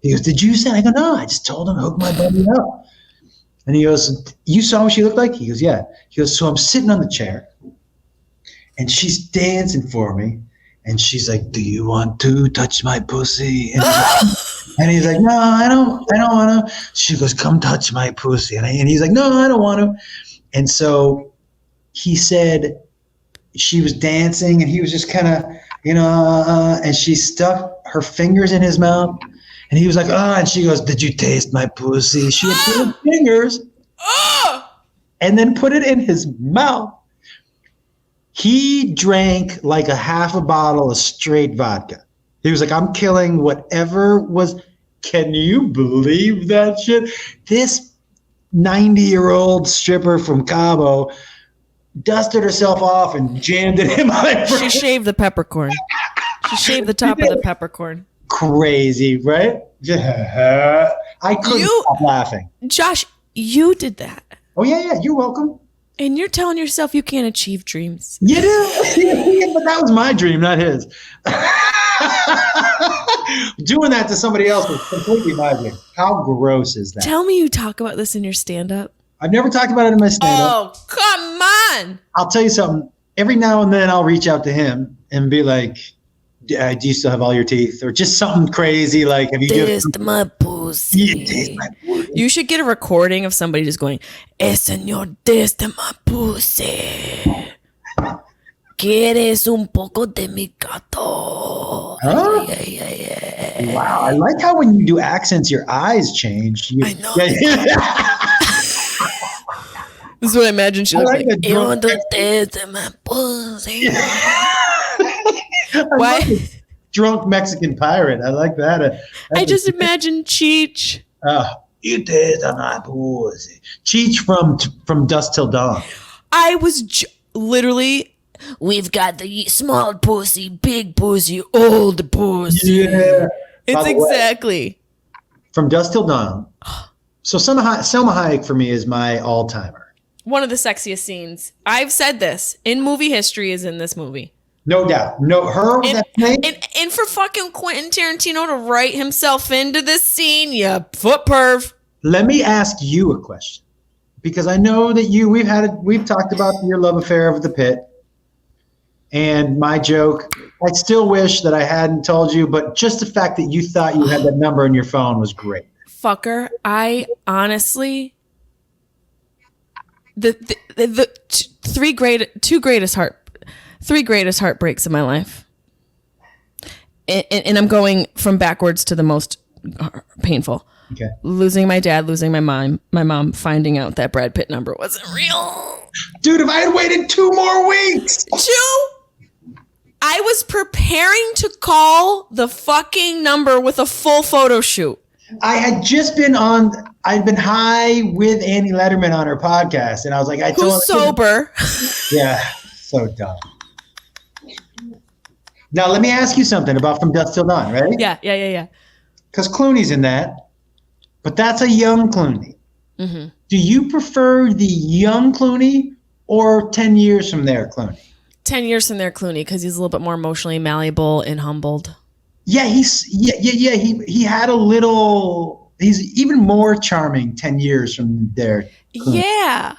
He goes, did you say? I go, no, I just told him to hook my buddy up. And he goes, you saw what she looked like? He goes, yeah. He goes, so I'm sitting on the chair, and she's dancing for me, and she's like, do you want to touch my pussy? And he's like, no, I don't want to. She goes, come touch my pussy. And he's like, no, I don't want to. And so he said she was dancing, and he was just kind of, and she stuck her fingers in his mouth. And he was like, and she goes, did you taste my pussy? She had put her fingers and then put it in his mouth. He drank like a half a bottle of straight vodka. He was like, I'm killing whatever was. Can you believe that shit? This 90-year-old stripper from Cabo dusted herself off and jammed it in my brain. She shaved the peppercorn. She shaved the top of the peppercorn. crazy, right? I couldn't stop laughing. Josh, you did that. Oh, yeah. You're welcome. And you're telling yourself you can't achieve dreams. You do? But that was my dream, not his. Doing that to somebody else was completely my dream. How gross is that? Tell me you talk about this in your stand-up. I've never talked about it in my stand-up. Oh, come on. I'll tell you something. Every now and then I'll reach out to him and be like, do you still have all your teeth? Or just something crazy like, have you taste my pussy. You taste my pussy. You should get a recording of somebody just going, señor, taste my pussy. ¿Quieres un poco de mi gato? Huh? Yeah. Wow, I like how when you do accents, your eyes change. I know. This is what I imagine she looks like. You want to taste my pussy? Why? Drunk Mexican pirate. I like that. I just imagine Cheech. You taste my pussy. Cheech from Dusk Till Dawn. I was literally... We've got the small pussy, big pussy, old pussy. Yeah. It's exactly. From Dusk Till Dawn. So Selma Hayek for me is my all-timer. One of the sexiest scenes. I've said this. In movie history is in this movie. No doubt. No, her. And for fucking Quentin Tarantino to write himself into this scene, you foot perv. Let me ask you a question. Because I know that we've talked about your love affair of the pit. And my joke, I still wish that I hadn't told you, but just the fact that you thought you had that number on your phone was great. Fucker, I honestly, the three greatest heartbreaks in my life, and I'm going from backwards to the most painful. Okay. Losing my dad, losing my mom, finding out that Brad Pitt number wasn't real. Dude, if I had waited 2 more weeks. I was preparing to call the fucking number with a full photo shoot. I had just been I'd been high with Annie Letterman on her podcast, and I was like, who's sober? Yeah, so dumb. Now, let me ask you something about From Dusk Till Dawn, right? Yeah. Because Clooney's in that, but that's a young Clooney. Mm-hmm. Do you prefer the young Clooney or 10 years from there Clooney? 10 years from there Clooney, because he's a little bit more emotionally malleable and humbled. Yeah, he had a little. He's even more charming 10 years from there. Clooney. Yeah,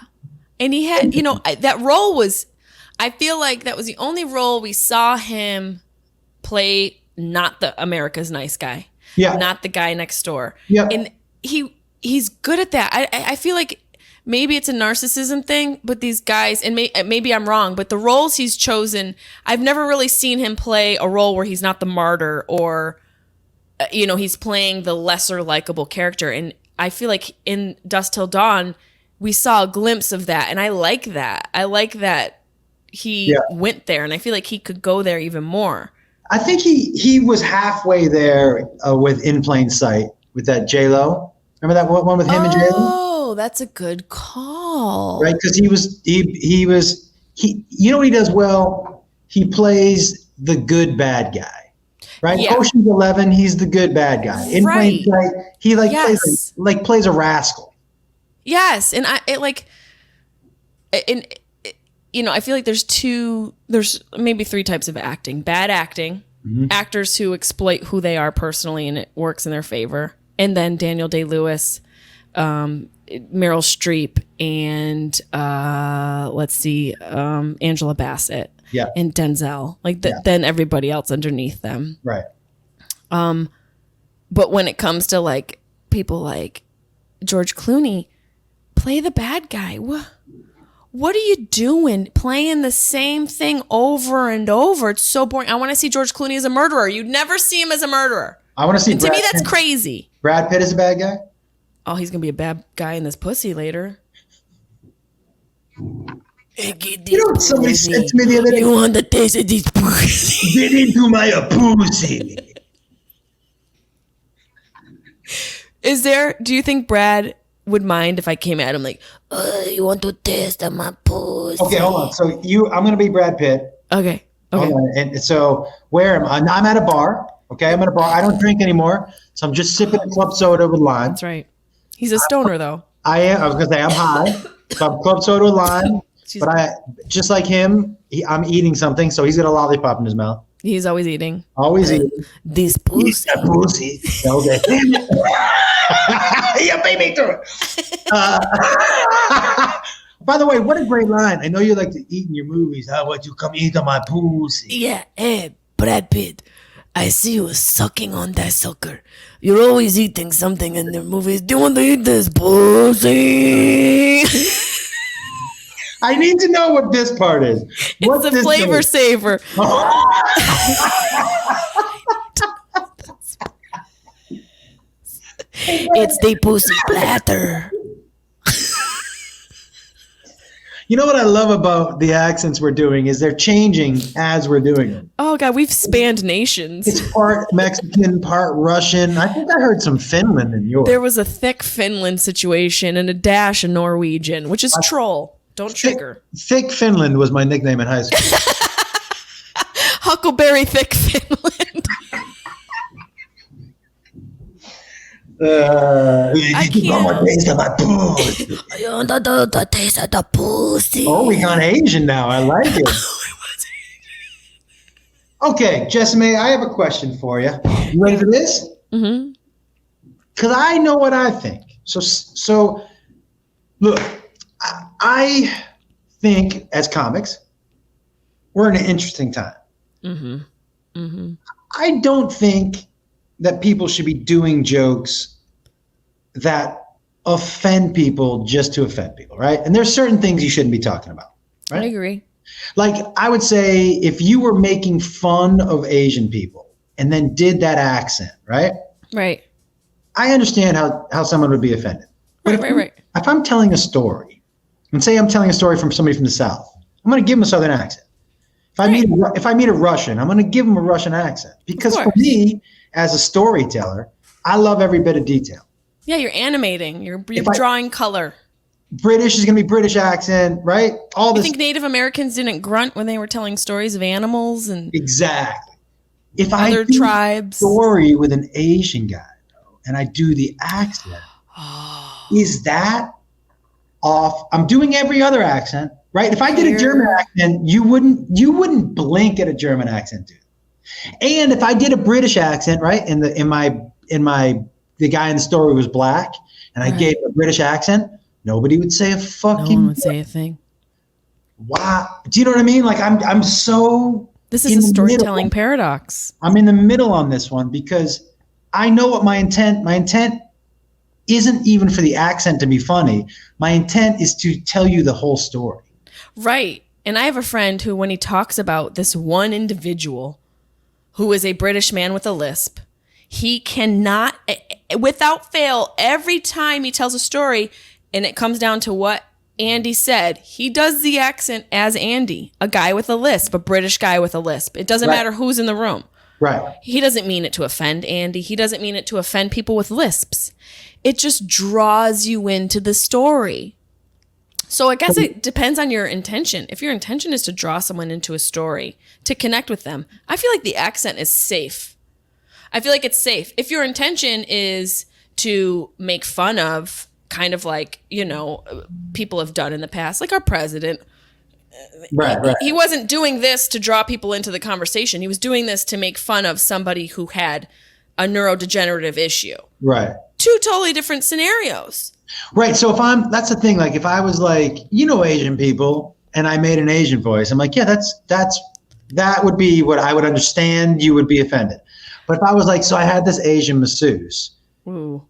and he had, that role was. I feel like that was the only role we saw him play. Not the America's nice guy. Yeah. Not the guy next door. Yeah. And he's good at that. I feel like maybe it's a narcissism thing, but these guys, and maybe I'm wrong, but the roles he's chosen, I've never really seen him play a role where he's not the martyr or, he's playing the lesser likable character. And I feel like in Dusk Till Dawn, we saw a glimpse of that. And I like that. I like that he went there, and I feel like he could go there even more. I think he was halfway there with In Plain Sight with that J-Lo. Remember that one with him and J-Lo? Oh, that's a good call. Right, because he you know what he does well? He plays the good bad guy. Right? Yeah. Ocean's 11, he's the good bad guy. In Plain Sight, he plays a rascal. Yes, and I feel like there's maybe 3 types of acting. Bad acting, actors who exploit who they are personally and it works in their favor. And then Daniel Day-Lewis, Meryl Streep, and Angela Bassett, and Denzel. Then everybody else underneath them. Right. But when it comes to like people like George Clooney, play the bad guy. What are you doing playing the same thing over and over? It's so boring. I want to see George Clooney as a murderer. You'd never see him as a murderer. I want to see. And to me, that's crazy. Brad Pitt is a bad guy? Oh, he's going to be a bad guy in this pussy later. You know what somebody said to me the other day? You want the taste of this pussy? Get into my pussy. Do you think Brad would mind if I came at him like, you want to taste of my pussy? Okay, hold on. So I'm going to be Brad Pitt. Okay. Hold on. And so I'm at a bar Okay, I'm gonna borrow. I don't drink anymore, so I'm just sipping a club soda with lime. That's right. He's a stoner, though. I am. I was gonna say I'm high, so I'm club soda with lime. But I, just like him, I'm eating something, so he's got a lollipop in his mouth. He's always eating. Always eating. This pussy. Pussy. Okay. Yeah, baby, through it. By the way, what a great line. I know you like to eat in your movies. How about you come eat on my pussy? Yeah, hey, Brad Pitt. I see you sucking on that sucker. You're always eating something in your movies. Do you want to eat this pussy? I need to know what this part is. What's It's a flavor saver. It's the pussy platter. You know what I love about the accents we're doing is they're changing as we're doing it. Oh, God, we've spanned nations. It's part Mexican, part Russian. I think I heard some Finland in yours. There was a thick Finland situation and a dash of Norwegian, which is troll. Don't trigger. Thick Finland was my nickname in high school. Huckleberry Thick Finland. I can't. Taste of my pussy. The taste of the pussy. Oh, we gone Asian now. I like it. Okay, Jessimae, I have a question for you. You ready for this? Mm-hmm. Because I know what I think. So look, I think as comics, we're in an interesting time. Mm-hmm. Mm-hmm. I don't think that people should be doing jokes that offend people just to offend people, right? And there's certain things you shouldn't be talking about, right? I agree. Like, I would say if you were making fun of Asian people and then did that accent, right? Right. I understand how someone would be offended. But Right. If I'm telling a story, and say I'm telling a story from somebody from the South, I'm going to give them a Southern accent. If I meet a Russian, I'm going to give them a Russian accent. Because for me, as a storyteller, I love every bit of detail. Yeah, you're animating. You're drawing color. British is going to be British accent, right? All this. You think Native Americans didn't grunt when they were telling stories of animals and exactly? If other I do tribes, a story with an Asian guy, and I do the accent, is that off? I'm doing every other accent, right? If I did a German accent, you wouldn't blink at a German accent, dude. And if I did a British accent, right, the guy in the story was black, and I gave a British accent, nobody would say a fucking. No one would say a thing. Wow, do you know what I mean? Like I'm so. This is a storytelling paradox. I'm in the middle on this one because I know what my intent. My intent isn't even for the accent to be funny. My intent is to tell you the whole story. Right, and I have a friend who, when he talks about this one individual who is a British man with a lisp, he cannot, without fail, every time he tells a story, and it comes down to what Andy said, he does the accent as Andy, a guy with a lisp, a British guy with a lisp. It doesn't matter who's in the room. Right. He doesn't mean it to offend Andy. He doesn't mean it to offend people with lisps. It just draws you into the story. So I guess it depends on your intention. If your intention is to draw someone into a story, to connect with them, I feel like the accent is safe. I feel like it's safe. If your intention is to make fun of, kind of like, people have done in the past, like our president. Right. He wasn't doing this to draw people into the conversation. He was doing this to make fun of somebody who had a neurodegenerative issue. Right. Two totally different scenarios. Right. So that's the thing. Like if I was like, Asian people, and I made an Asian voice, I'm like, yeah, that would be what I would understand. You would be offended. But if I was like, so I had this Asian masseuse, ooh,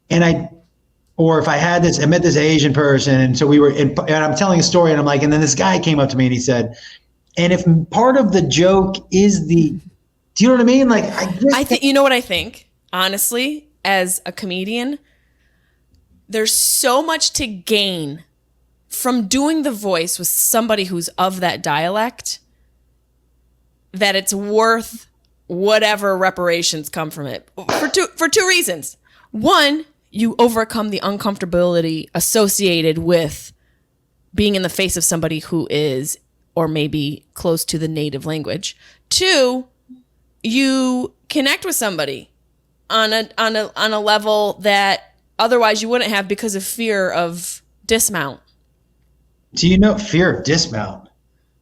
and if I had I met this Asian person, and so we were, and I'm telling a story, and I'm like, and then this guy came up to me and he said, and if part of the joke is do you know what I mean? Like, I think, you know what I think? Honestly, as a comedian, there's so much to gain from doing the voice with somebody who's of that dialect that it's worth whatever reparations come from it for two reasons. One, you overcome the uncomfortability associated with being in the face of somebody who is, or maybe close to the native language. Two, you connect with somebody on a level that otherwise you wouldn't have because of fear of dismount. Do you know fear of dismount?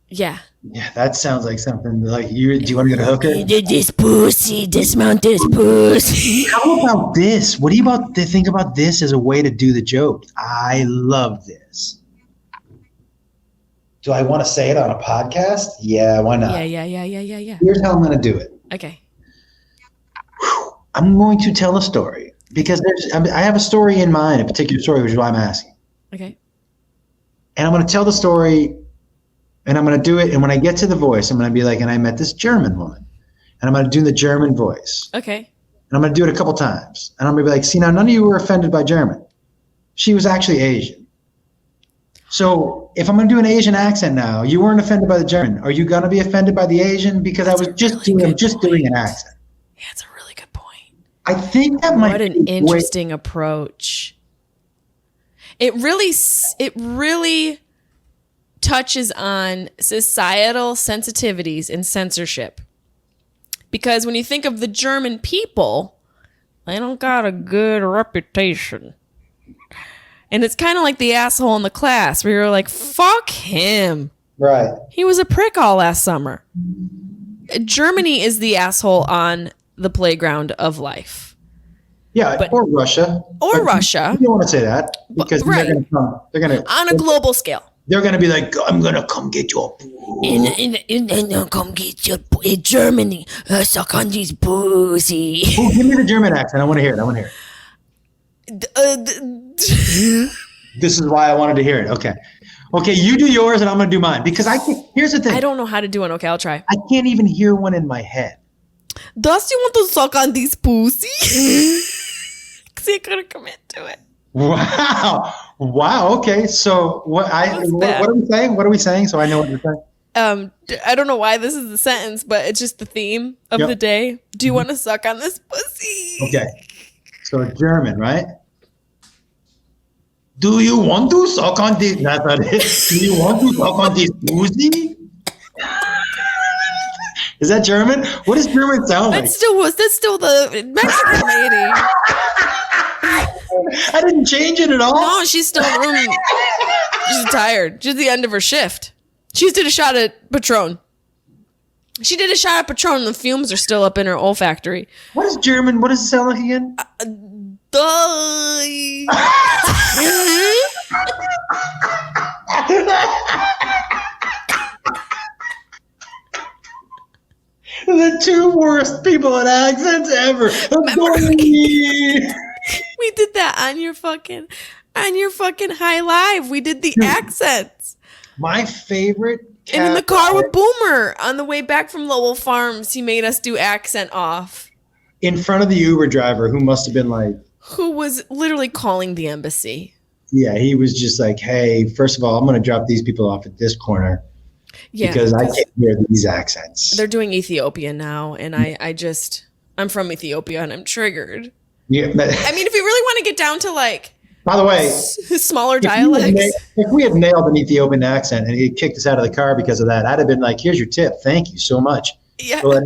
Yeah. Yeah, that sounds like something like you. Do you want to go to hooker? This pussy, dismount this pussy. How about this? What do you about to think about this as a way to do the joke? I love this. Do I want to say it on a podcast? Yeah, why not? Yeah. Here's how I'm going to do it. Okay. I'm going to tell a story because I have a story in mind, a particular story, which is why I'm asking. Okay. And I'm going to tell the story, and I'm going to do it. And when I get to the voice, I'm going to be like, and I met this German woman, and I'm going to do the German voice. Okay. And I'm going to do it a couple times. And I'm going to be like, see, now none of you were offended by German. She was actually Asian. So if I'm going to do an Asian accent now, you weren't offended by the German. Are you going to be offended by the Asian? Because I was just doing an accent. Yeah, it's a really good point. I think that might be what an interesting approach. It really touches on societal sensitivities and censorship. Because when you think of the German people, they don't got a good reputation. And it's kind of like the asshole in the class where you're like, fuck him. Right. He was a prick all last summer. Germany is the asshole on the playground of life. Yeah, or Russia. Or Russia. You don't want to say that because they're going to come. They're going to on a global scale. They're going to be like, I'm going to come get your and come get your in Germany. Suck on these pussy. Oh, give me the German accent. I want to hear it. This is why I wanted to hear it. Okay, you do yours and I'm going to do mine because here's the thing. I don't know how to do one. Okay, I'll try. I can't even hear one in my head. Does you want to suck on this pussy? Because you couldn't commit to it. Wow. Okay. So what are we saying? What are we saying? So I know what you're saying. I don't know why this is the sentence, but it's just the theme of the day. Do you want to suck on this pussy? Okay. So German, right? Do you want to suck on this? That's not it. Do you want to suck on this pussy? Is that German? What does German sound like? That's still the Mexican lady. I didn't change it at all. No, she's still in the room. She's tired. She's at the end of her shift. She did a shot at Patron. And the fumes are still up in her olfactory. What is German? What does it sound like again? The two worst people at accents ever. We did that on your fucking high live. We did the accents. My favorite. And in the car with Boomer on the way back from Lowell Farms, he made us do accent off. In front of the Uber driver, who must have been like. Who was literally calling the embassy. Yeah, he was just like, hey, first of all, I'm going to drop these people off at this corner. Yeah, because I can't hear these accents. They're doing Ethiopian now, and I'm from Ethiopia, and I'm triggered. Yeah, but, I mean, if you really want to get down to like, by the way, smaller dialects. If we had nailed an Ethiopian accent and he kicked us out of the car because of that, I'd have been like, here's your tip. Thank you so much. Yeah. I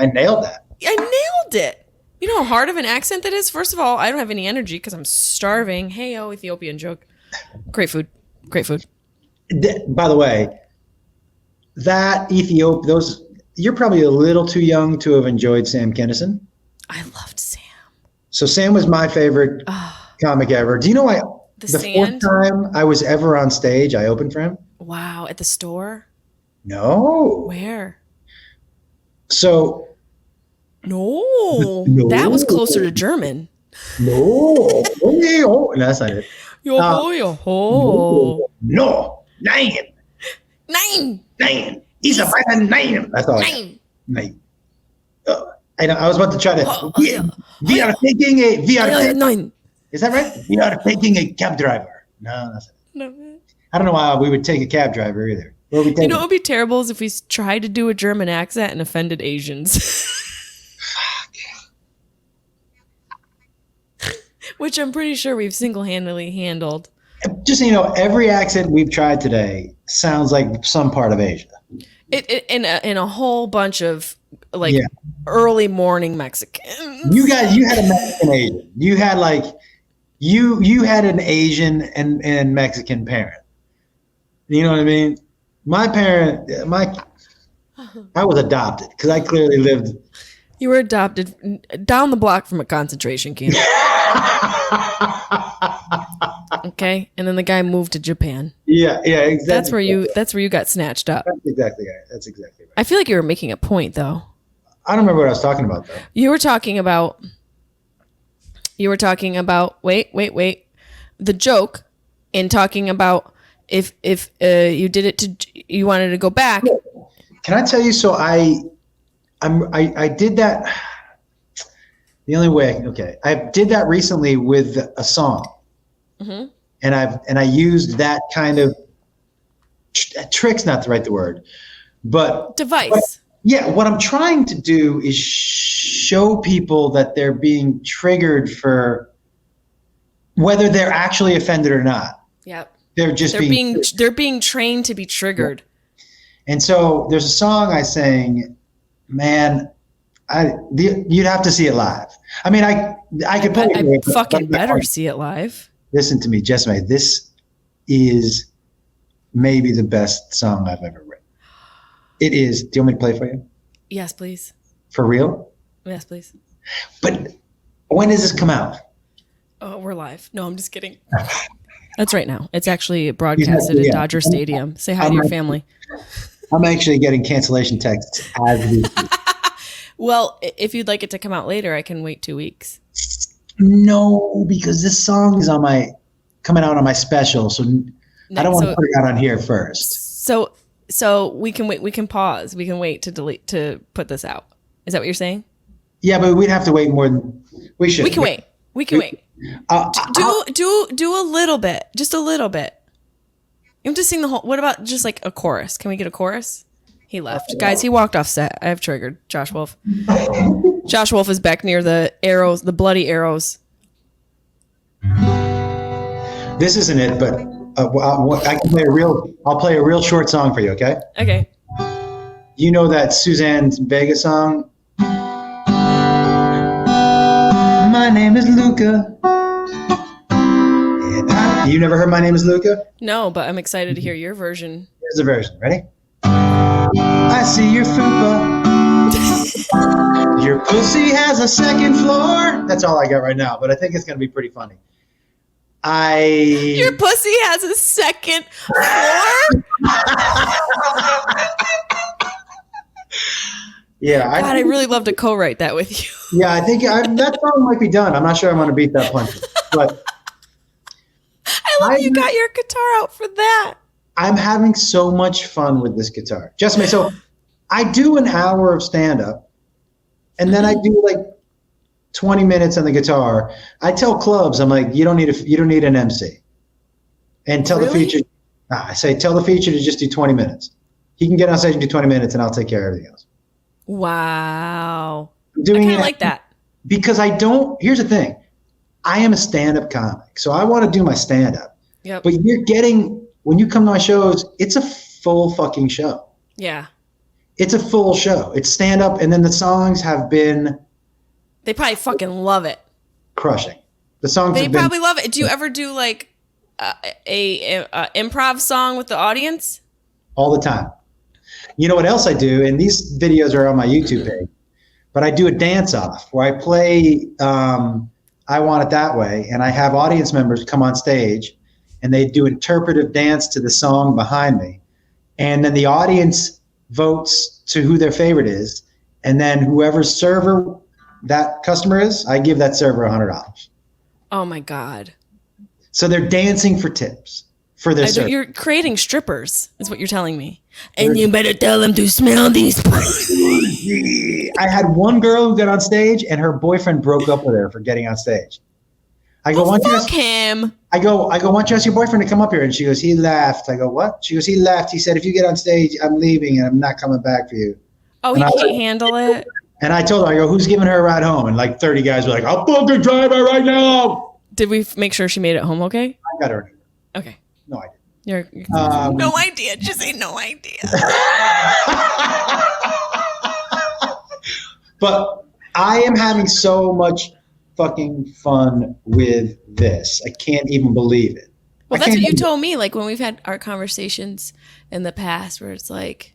nailed that. I nailed it. You know how hard of an accent that is? First of all, I don't have any energy because I'm starving. Hey, Ethiopian joke. Great food. By the way, that you're probably a little too young to have enjoyed Sam Kinison. I loved Sam. So Sam was my favorite comic ever. Do you know the fourth time I was ever on stage, I opened for him? Wow, at the store? No. Where? So. No. That was closer to German. No. That's not it. Yo-ho. No. Nine. He's a fucking nine. That's all. Nine. I know. I was about to try to. We are taking a. Nine. Is that right? We are taking a cab driver. No, that's it. No. I don't know why we would take a cab driver either. You know what would be terrible is if we tried to do a German accent and offended Asians. Fuck. Which I'm pretty sure we've single-handedly handled. Just so you know, every accent we've tried today sounds like some part of Asia. In a whole bunch of like early morning Mexican. You had a Mexican Asian. You had like you had an Asian and Mexican parent. You know what I mean? My parent, I was adopted because I clearly lived. You were adopted down the block from a concentration camp. Okay, and then the guy moved to Japan. Yeah, exactly. That's where you got snatched up. That's exactly right. I feel like you were making a point though. I don't remember what I was talking about though. You were talking about wait. The joke in talking about if you did it you wanted to go back. Can I tell you? So I did that. The only way. Okay, I did that recently with a song, and I used that kind of trick's not the right word, but device. What I'm trying to do is show people that they're being triggered for whether they're actually offended or not. Yep. They're being trained to be triggered. And so there's a song I sang, man, you'd have to see it live. I mean, I could play it. I fucking better see it live. Listen to me, Jessimae. This is maybe the best song I've ever written. It is. Do you want me to play for you? Yes, please. For real? Yes, please. But when does this come out? Oh, we're live. No, I'm just kidding. That's right now. It's actually broadcasted at Dodger Stadium. Say hi to your family. I'm actually getting cancellation texts as we speak. Well, if you'd like it to come out later, I can wait 2 weeks. No, because this song is coming out on my special, so I don't want to put it out on here first. So we can wait. We can pause. We can wait to put this out. Is that what you're saying? Yeah, but we'd have to wait more than we should. We can wait. We can wait. Do a little bit, just a little bit. You have to sing the whole. What about just like a chorus? Can we get a chorus? He left, guys. He walked off set. I have triggered Josh Wolf. Josh Wolf is back near the arrows, the bloody arrows. This isn't it, but I can play I'll play a real short song for you. Okay. Okay. You know that Suzanne Vega song? My name is Luca. You never heard My Name is Luca? No, but I'm excited to hear your version. Here's the version. Ready? I see your fupa. Your pussy has a second floor. That's all I got right now, but I think it's going to be pretty funny. Your pussy has a second floor? Yeah. God, I really love to co-write that with you. Yeah, I think that song might be done. I'm not sure I'm going to beat that punch. But I love you got your guitar out for that. I'm having so much fun with this guitar. Jessimae, so I do an hour of stand-up, and then I do like 20 minutes on the guitar. I tell clubs, I'm like, you don't need an MC. And tell the feature, I say, tell the feature to just do 20 minutes. He can get on stage and do 20 minutes, and I'll take care of everything else. Wow. I'm doing I kind of like that. Because here's the thing. I am a stand-up comic, so I want to do my stand-up. Yep. But when you come to my shows, it's a full fucking show. Yeah. It's a full show. It's stand-up, and then the songs have been... They probably fucking love it. Crushing. The songs They probably love it. Do you ever do like a improv song with the audience? All the time. You know what else I do? And these videos are on my YouTube page. But I do a dance-off where I play I Want It That Way, and I have audience members come on stage, and they do interpretive dance to the song behind me. And then the audience votes to who their favorite is. And then whoever's server that customer is, I give that server $100. Oh, my God. So they're dancing for tips for their server. You're creating strippers, is what you're telling me. And you better tell them to smell these. I had one girl who got on stage, and her boyfriend broke up with her for getting on stage. I go, fuck him. I go, why don't you ask your boyfriend to come up here? And she goes, he left. I go, what? She goes, he left. He said, if you get on stage, I'm leaving, and I'm not coming back for you. Oh, he can't handle it? And I told her, I go, who's giving her a ride home? And like 30 guys were like, I'll fucking drive her right now. Did we make sure she made it home okay? I got her. Okay. No, I didn't. No idea. Just say no idea. But I am having so much fucking fun with this. I can't even believe it. Well, that's what you told me, like when we've had our conversations in the past where it's like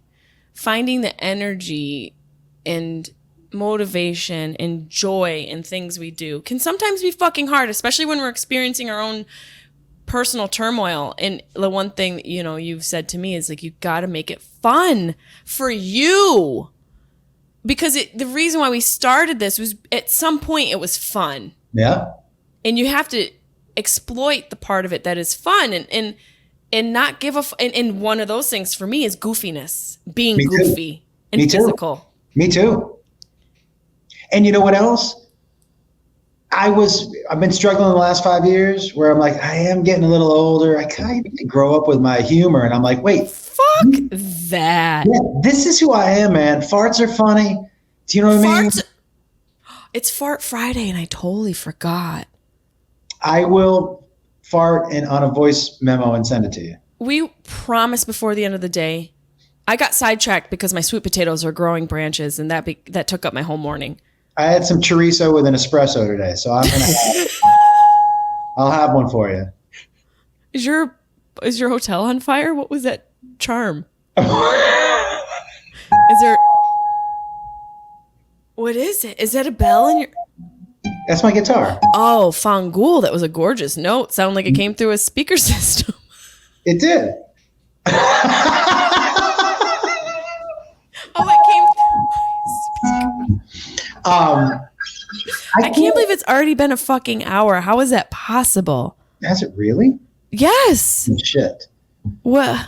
finding the energy and motivation and joy in things we do can sometimes be fucking hard, especially when we're experiencing our own personal turmoil. And the one thing that, you know, you've said to me is like, you got to make it fun for you. Because the reason why we started this was at some point it was fun. Yeah. And you have to exploit the part of it that is fun and not give and one of those things for me is goofiness, being goofy and physical. Me too. And you know what else? I've been struggling the last 5 years where I'm like, I am getting a little older. I kind of grow up with my humor. And I'm like, wait. Fuck that. Yeah, this is who I am, man. Farts are funny. Do you know what I mean? It's Fart Friday and I totally forgot. I will fart on a voice memo and send it to you. We promised before the end of the day. I got sidetracked because my sweet potatoes are growing branches and that took up my whole morning. I had some chorizo with an espresso today, so I'll have one for you. Is your hotel on fire? What was that charm? What is it? Is that a bell in your... That's my guitar. Oh, Fangool. That was a gorgeous note. Sounded like it came through a speaker system. It did. Oh, it came through my speaker. I can't believe it's already been a fucking hour. How is that possible? Has it really? Yes. Shit. What?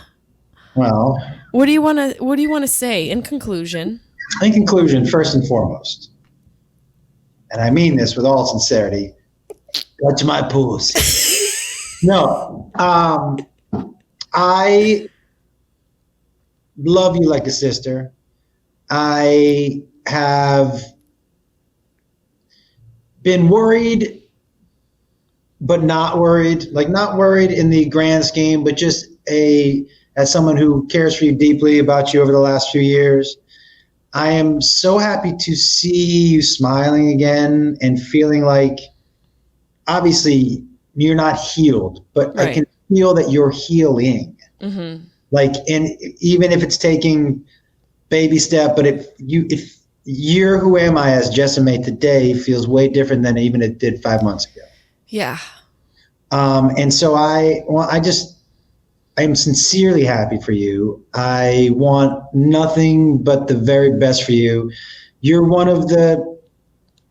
Well. What do you want to say in conclusion? In conclusion, first and foremost, and I mean this with all sincerity, touch my pussy. No, I love you like a sister. I have been worried, but not worried. Like not worried in the grand scheme, but just as someone who cares for you deeply about you over the last few years. I am so happy to see you smiling again and feeling like, obviously, you're not healed, but right. I can feel that you're healing. Mm-hmm. Like, and even if it's taking baby step, but if you're who am I as Jessimae today feels way different than even it did 5 months ago. Yeah. And so I am sincerely happy for you. I want nothing but the very best for you. You're one of the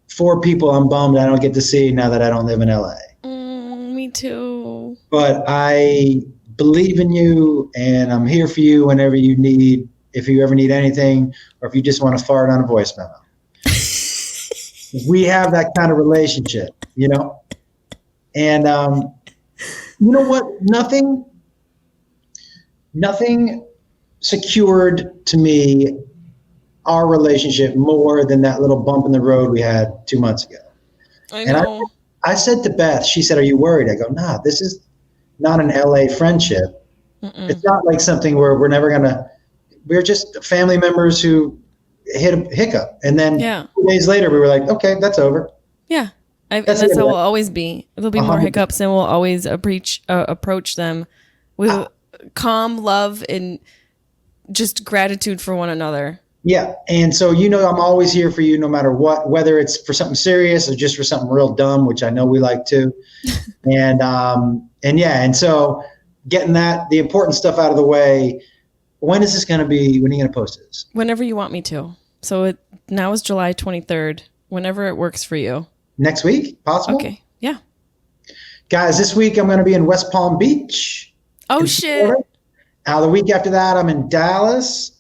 4 people I'm bummed I don't get to see now that I don't live in LA. Me too. But I believe in you and I'm here for you whenever you need, if you ever need anything, or if you just want to fart on a voice memo. We have that kind of relationship, you know? And you know what? Nothing secured to me our relationship more than that little bump in the road we had 2 months ago. I know. And I said to Beth, she said, "Are you worried?" I go, "Nah, this is not an LA friendship. Mm-mm. It's not like something where we're just family members who hit a hiccup." And then 2 days later, we were like, okay, that's over. Yeah. That's how it will always be. There'll be more hiccups and we'll always approach them with calm love and just gratitude for one another. Yeah. And so, you know, I'm always here for you no matter what, whether it's for something serious or just for something real dumb, which I know we like too. And so getting the important stuff out of the way. When is this going to be? When are you going to post this? Whenever you want me to. So now is July 23rd, whenever it works for you. Next week, possible? Okay. Yeah. Guys, this week I'm going to be in West Palm Beach. Oh, shit. The week after that, I'm in Dallas.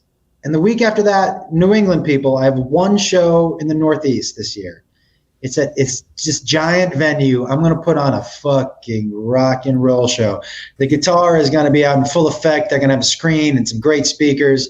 And the week after that, New England people, I have one show in the Northeast this year. It's just giant venue. I'm going to put on a fucking rock and roll show. The guitar is going to be out in full effect. They're going to have a screen and some great speakers.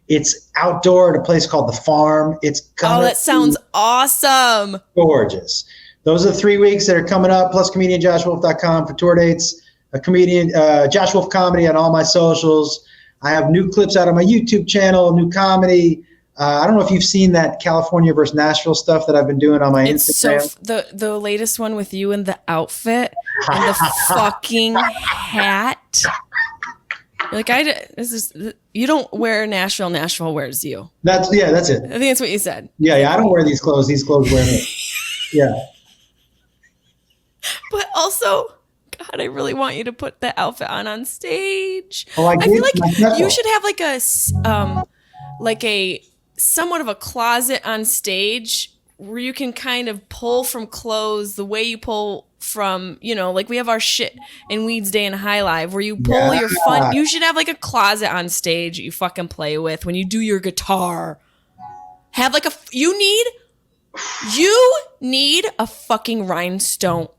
It's outdoor at a place called The Farm. That sounds awesome. Gorgeous. Those are the 3 weeks that are coming up, plus comedianjoshwolf.com for tour dates. A comedian, Josh Wolf Comedy on all my socials. I have new clips out on my YouTube channel, new comedy. I don't know if you've seen that California versus Nashville stuff that I've been doing on my Instagram. So the latest one with you and the outfit and the fucking hat. Like you don't wear Nashville. Nashville wears you. That's it. I think that's what you said. Yeah. I don't wear these clothes. These clothes wear me. Yeah. But also, God, I really want you to put the outfit on stage. Oh, I feel like you should have like a somewhat of a closet on stage where you can kind of pull from clothes the way you pull from, like we have our shit and weeds day and high live where you pull your fun. You should have like a closet on stage that you fucking play with when you do your guitar. Have like you need a fucking rhinestone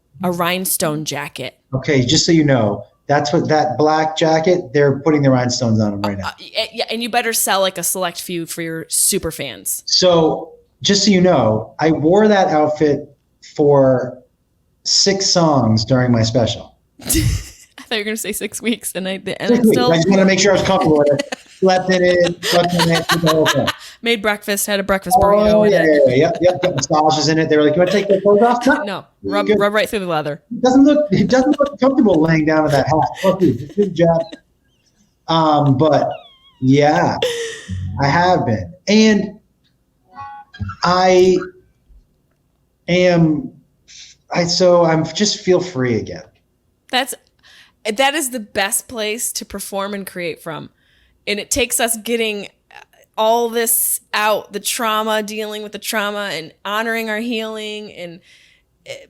jacket. Okay, just so you know, that's what that black jacket, they're putting the rhinestones on them right now. Yeah, and you better sell like a select few for your super fans. So just so you know, I wore that outfit for 6 songs during my special. I thought you were going to say 6 weeks. And I still... I just want to make sure I was comfortable with it. Slept in it, the whole thing. Made breakfast, had a breakfast burrito. Oh, yeah. Yep. Got massages in it. They were like, you want to take the clothes off? No. Rub right through the leather. It doesn't look comfortable laying down with that hat. Good job. But yeah, I have been. And I just feel free again. That is the best place to perform and create from. And it takes us getting all this out, the trauma, dealing with the trauma and honoring our healing and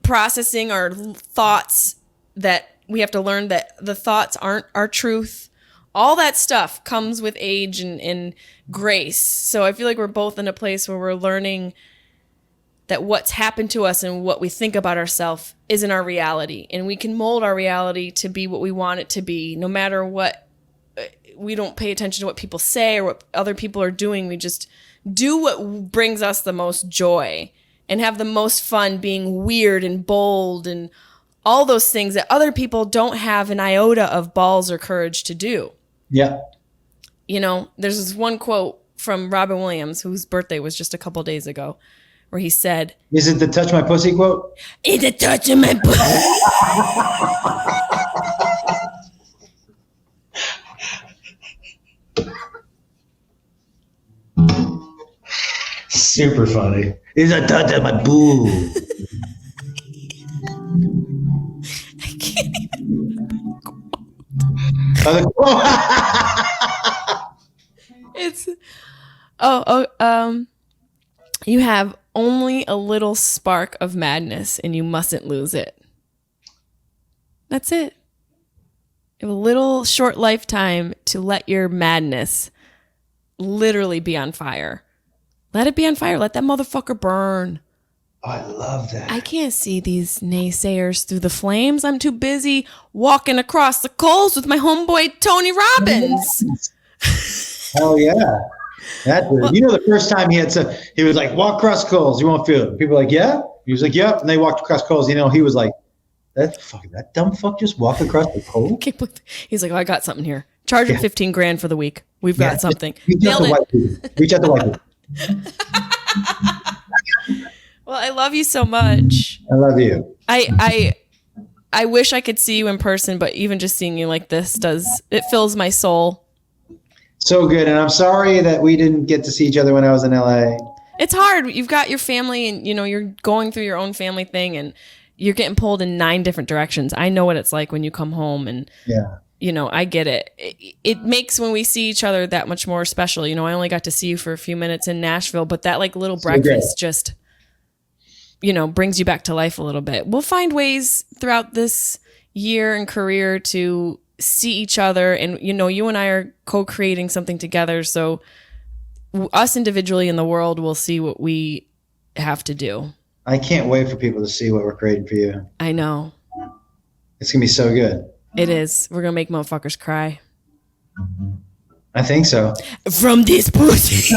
processing our thoughts, that we have to learn that the thoughts aren't our truth. All that stuff comes with age and grace. So I feel like we're both in a place where we're learning that what's happened to us and what we think about ourselves isn't our reality. And we can mold our reality to be what we want it to be, no matter what. We don't pay attention to what people say or what other people are doing. We just do what brings us the most joy and have the most fun being weird and bold and all those things that other people don't have an iota of balls or courage to do. Yeah. There's this one quote from Robin Williams, whose birthday was just a couple days ago, where he said, "Is it the touch my pussy quote?" It's the touch of my pussy. Super funny. It's a touch of my boo. I can't even. It's you have only a little spark of madness and you mustn't lose it. That's it. You have a little short lifetime to let your madness literally be on fire. Let it be on fire. Let that motherfucker burn. Oh, I love that. I can't see these naysayers through the flames. I'm too busy walking across the coals with my homeboy Tony Robbins. Hell yeah. The first time he was like, walk across coals, you won't feel it. People were like, yeah? He was like, yep. And they walked across coals. He was like, that dumb fuck just walked across the coal? He's like, I got something here. Charge him $15,000 for the week. We've got something. Reach out to white people. Well, I love you so much. I love you. I wish I could see you in person, but even just seeing you like this it fills my soul. So good. And I'm sorry that we didn't get to see each other when I was in LA. It's hard. You've got your family and you're going through your own family thing and you're getting pulled in 9 different directions. I know what it's like when you come home and I get it. It makes when we see each other that much more special. I only got to see you for a few minutes in Nashville, but that like little breakfast just, brings you back to life a little bit. We'll find ways throughout this year and career to see each other. And, you and I are co-creating something together. So us individually in the world will see what we have to do. I can't wait for people to see what we're creating for you. I know. It's going to be so good. It is. We're going to make motherfuckers cry. I think so. From this pussy.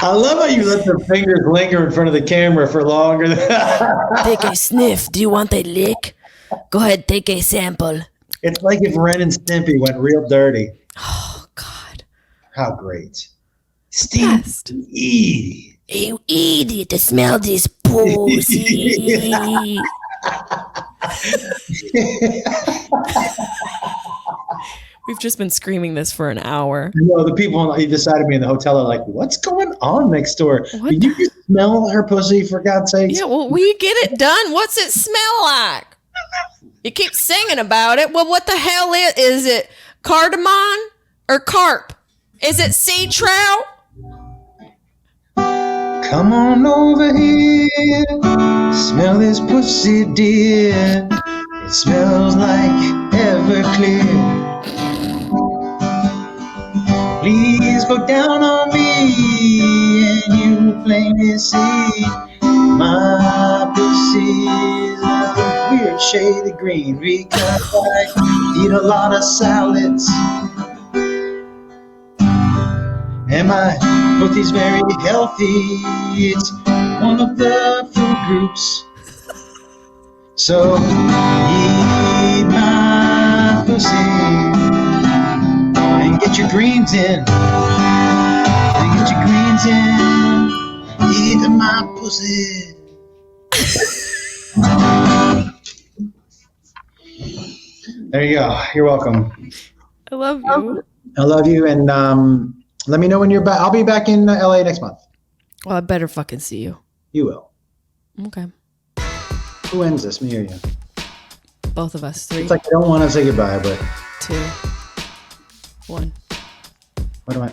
I love how you let the fingers linger in front of the camera for longer. Take a sniff. Do you want a lick? Go ahead, take a sample. It's like if Ren and Stimpy went real dirty. Oh God. How great. Best. Stimpy. You idiot to smell this pussy. We've just been screaming this for an hour. The people on either side of me in the hotel are like, what's going on next door? What Did you just smell her pussy, for God's sake? Yeah, well, we get it done. What's it smell like? You keep singing about it. Well, what the hell is it? Cardamom or carp? Is it sea trout? Come on over here, smell this pussy, dear. It smells like Everclear. Please go down on me, and you will plainly see my pussy is a weird shade of green because I eat a lot of salads. And my pussy's very healthy. It's one of the food groups. So eat my pussy and get your greens in. And get your greens in. Eat my pussy. There you go. You're welcome. I love you. I love you, and let me know when you're back. I'll be back in LA next month. Well, I better fucking see you. You will. Okay. Who ends this, me or you? Both of us. 3. It's like I don't want to say goodbye, but 2, 1. what do I?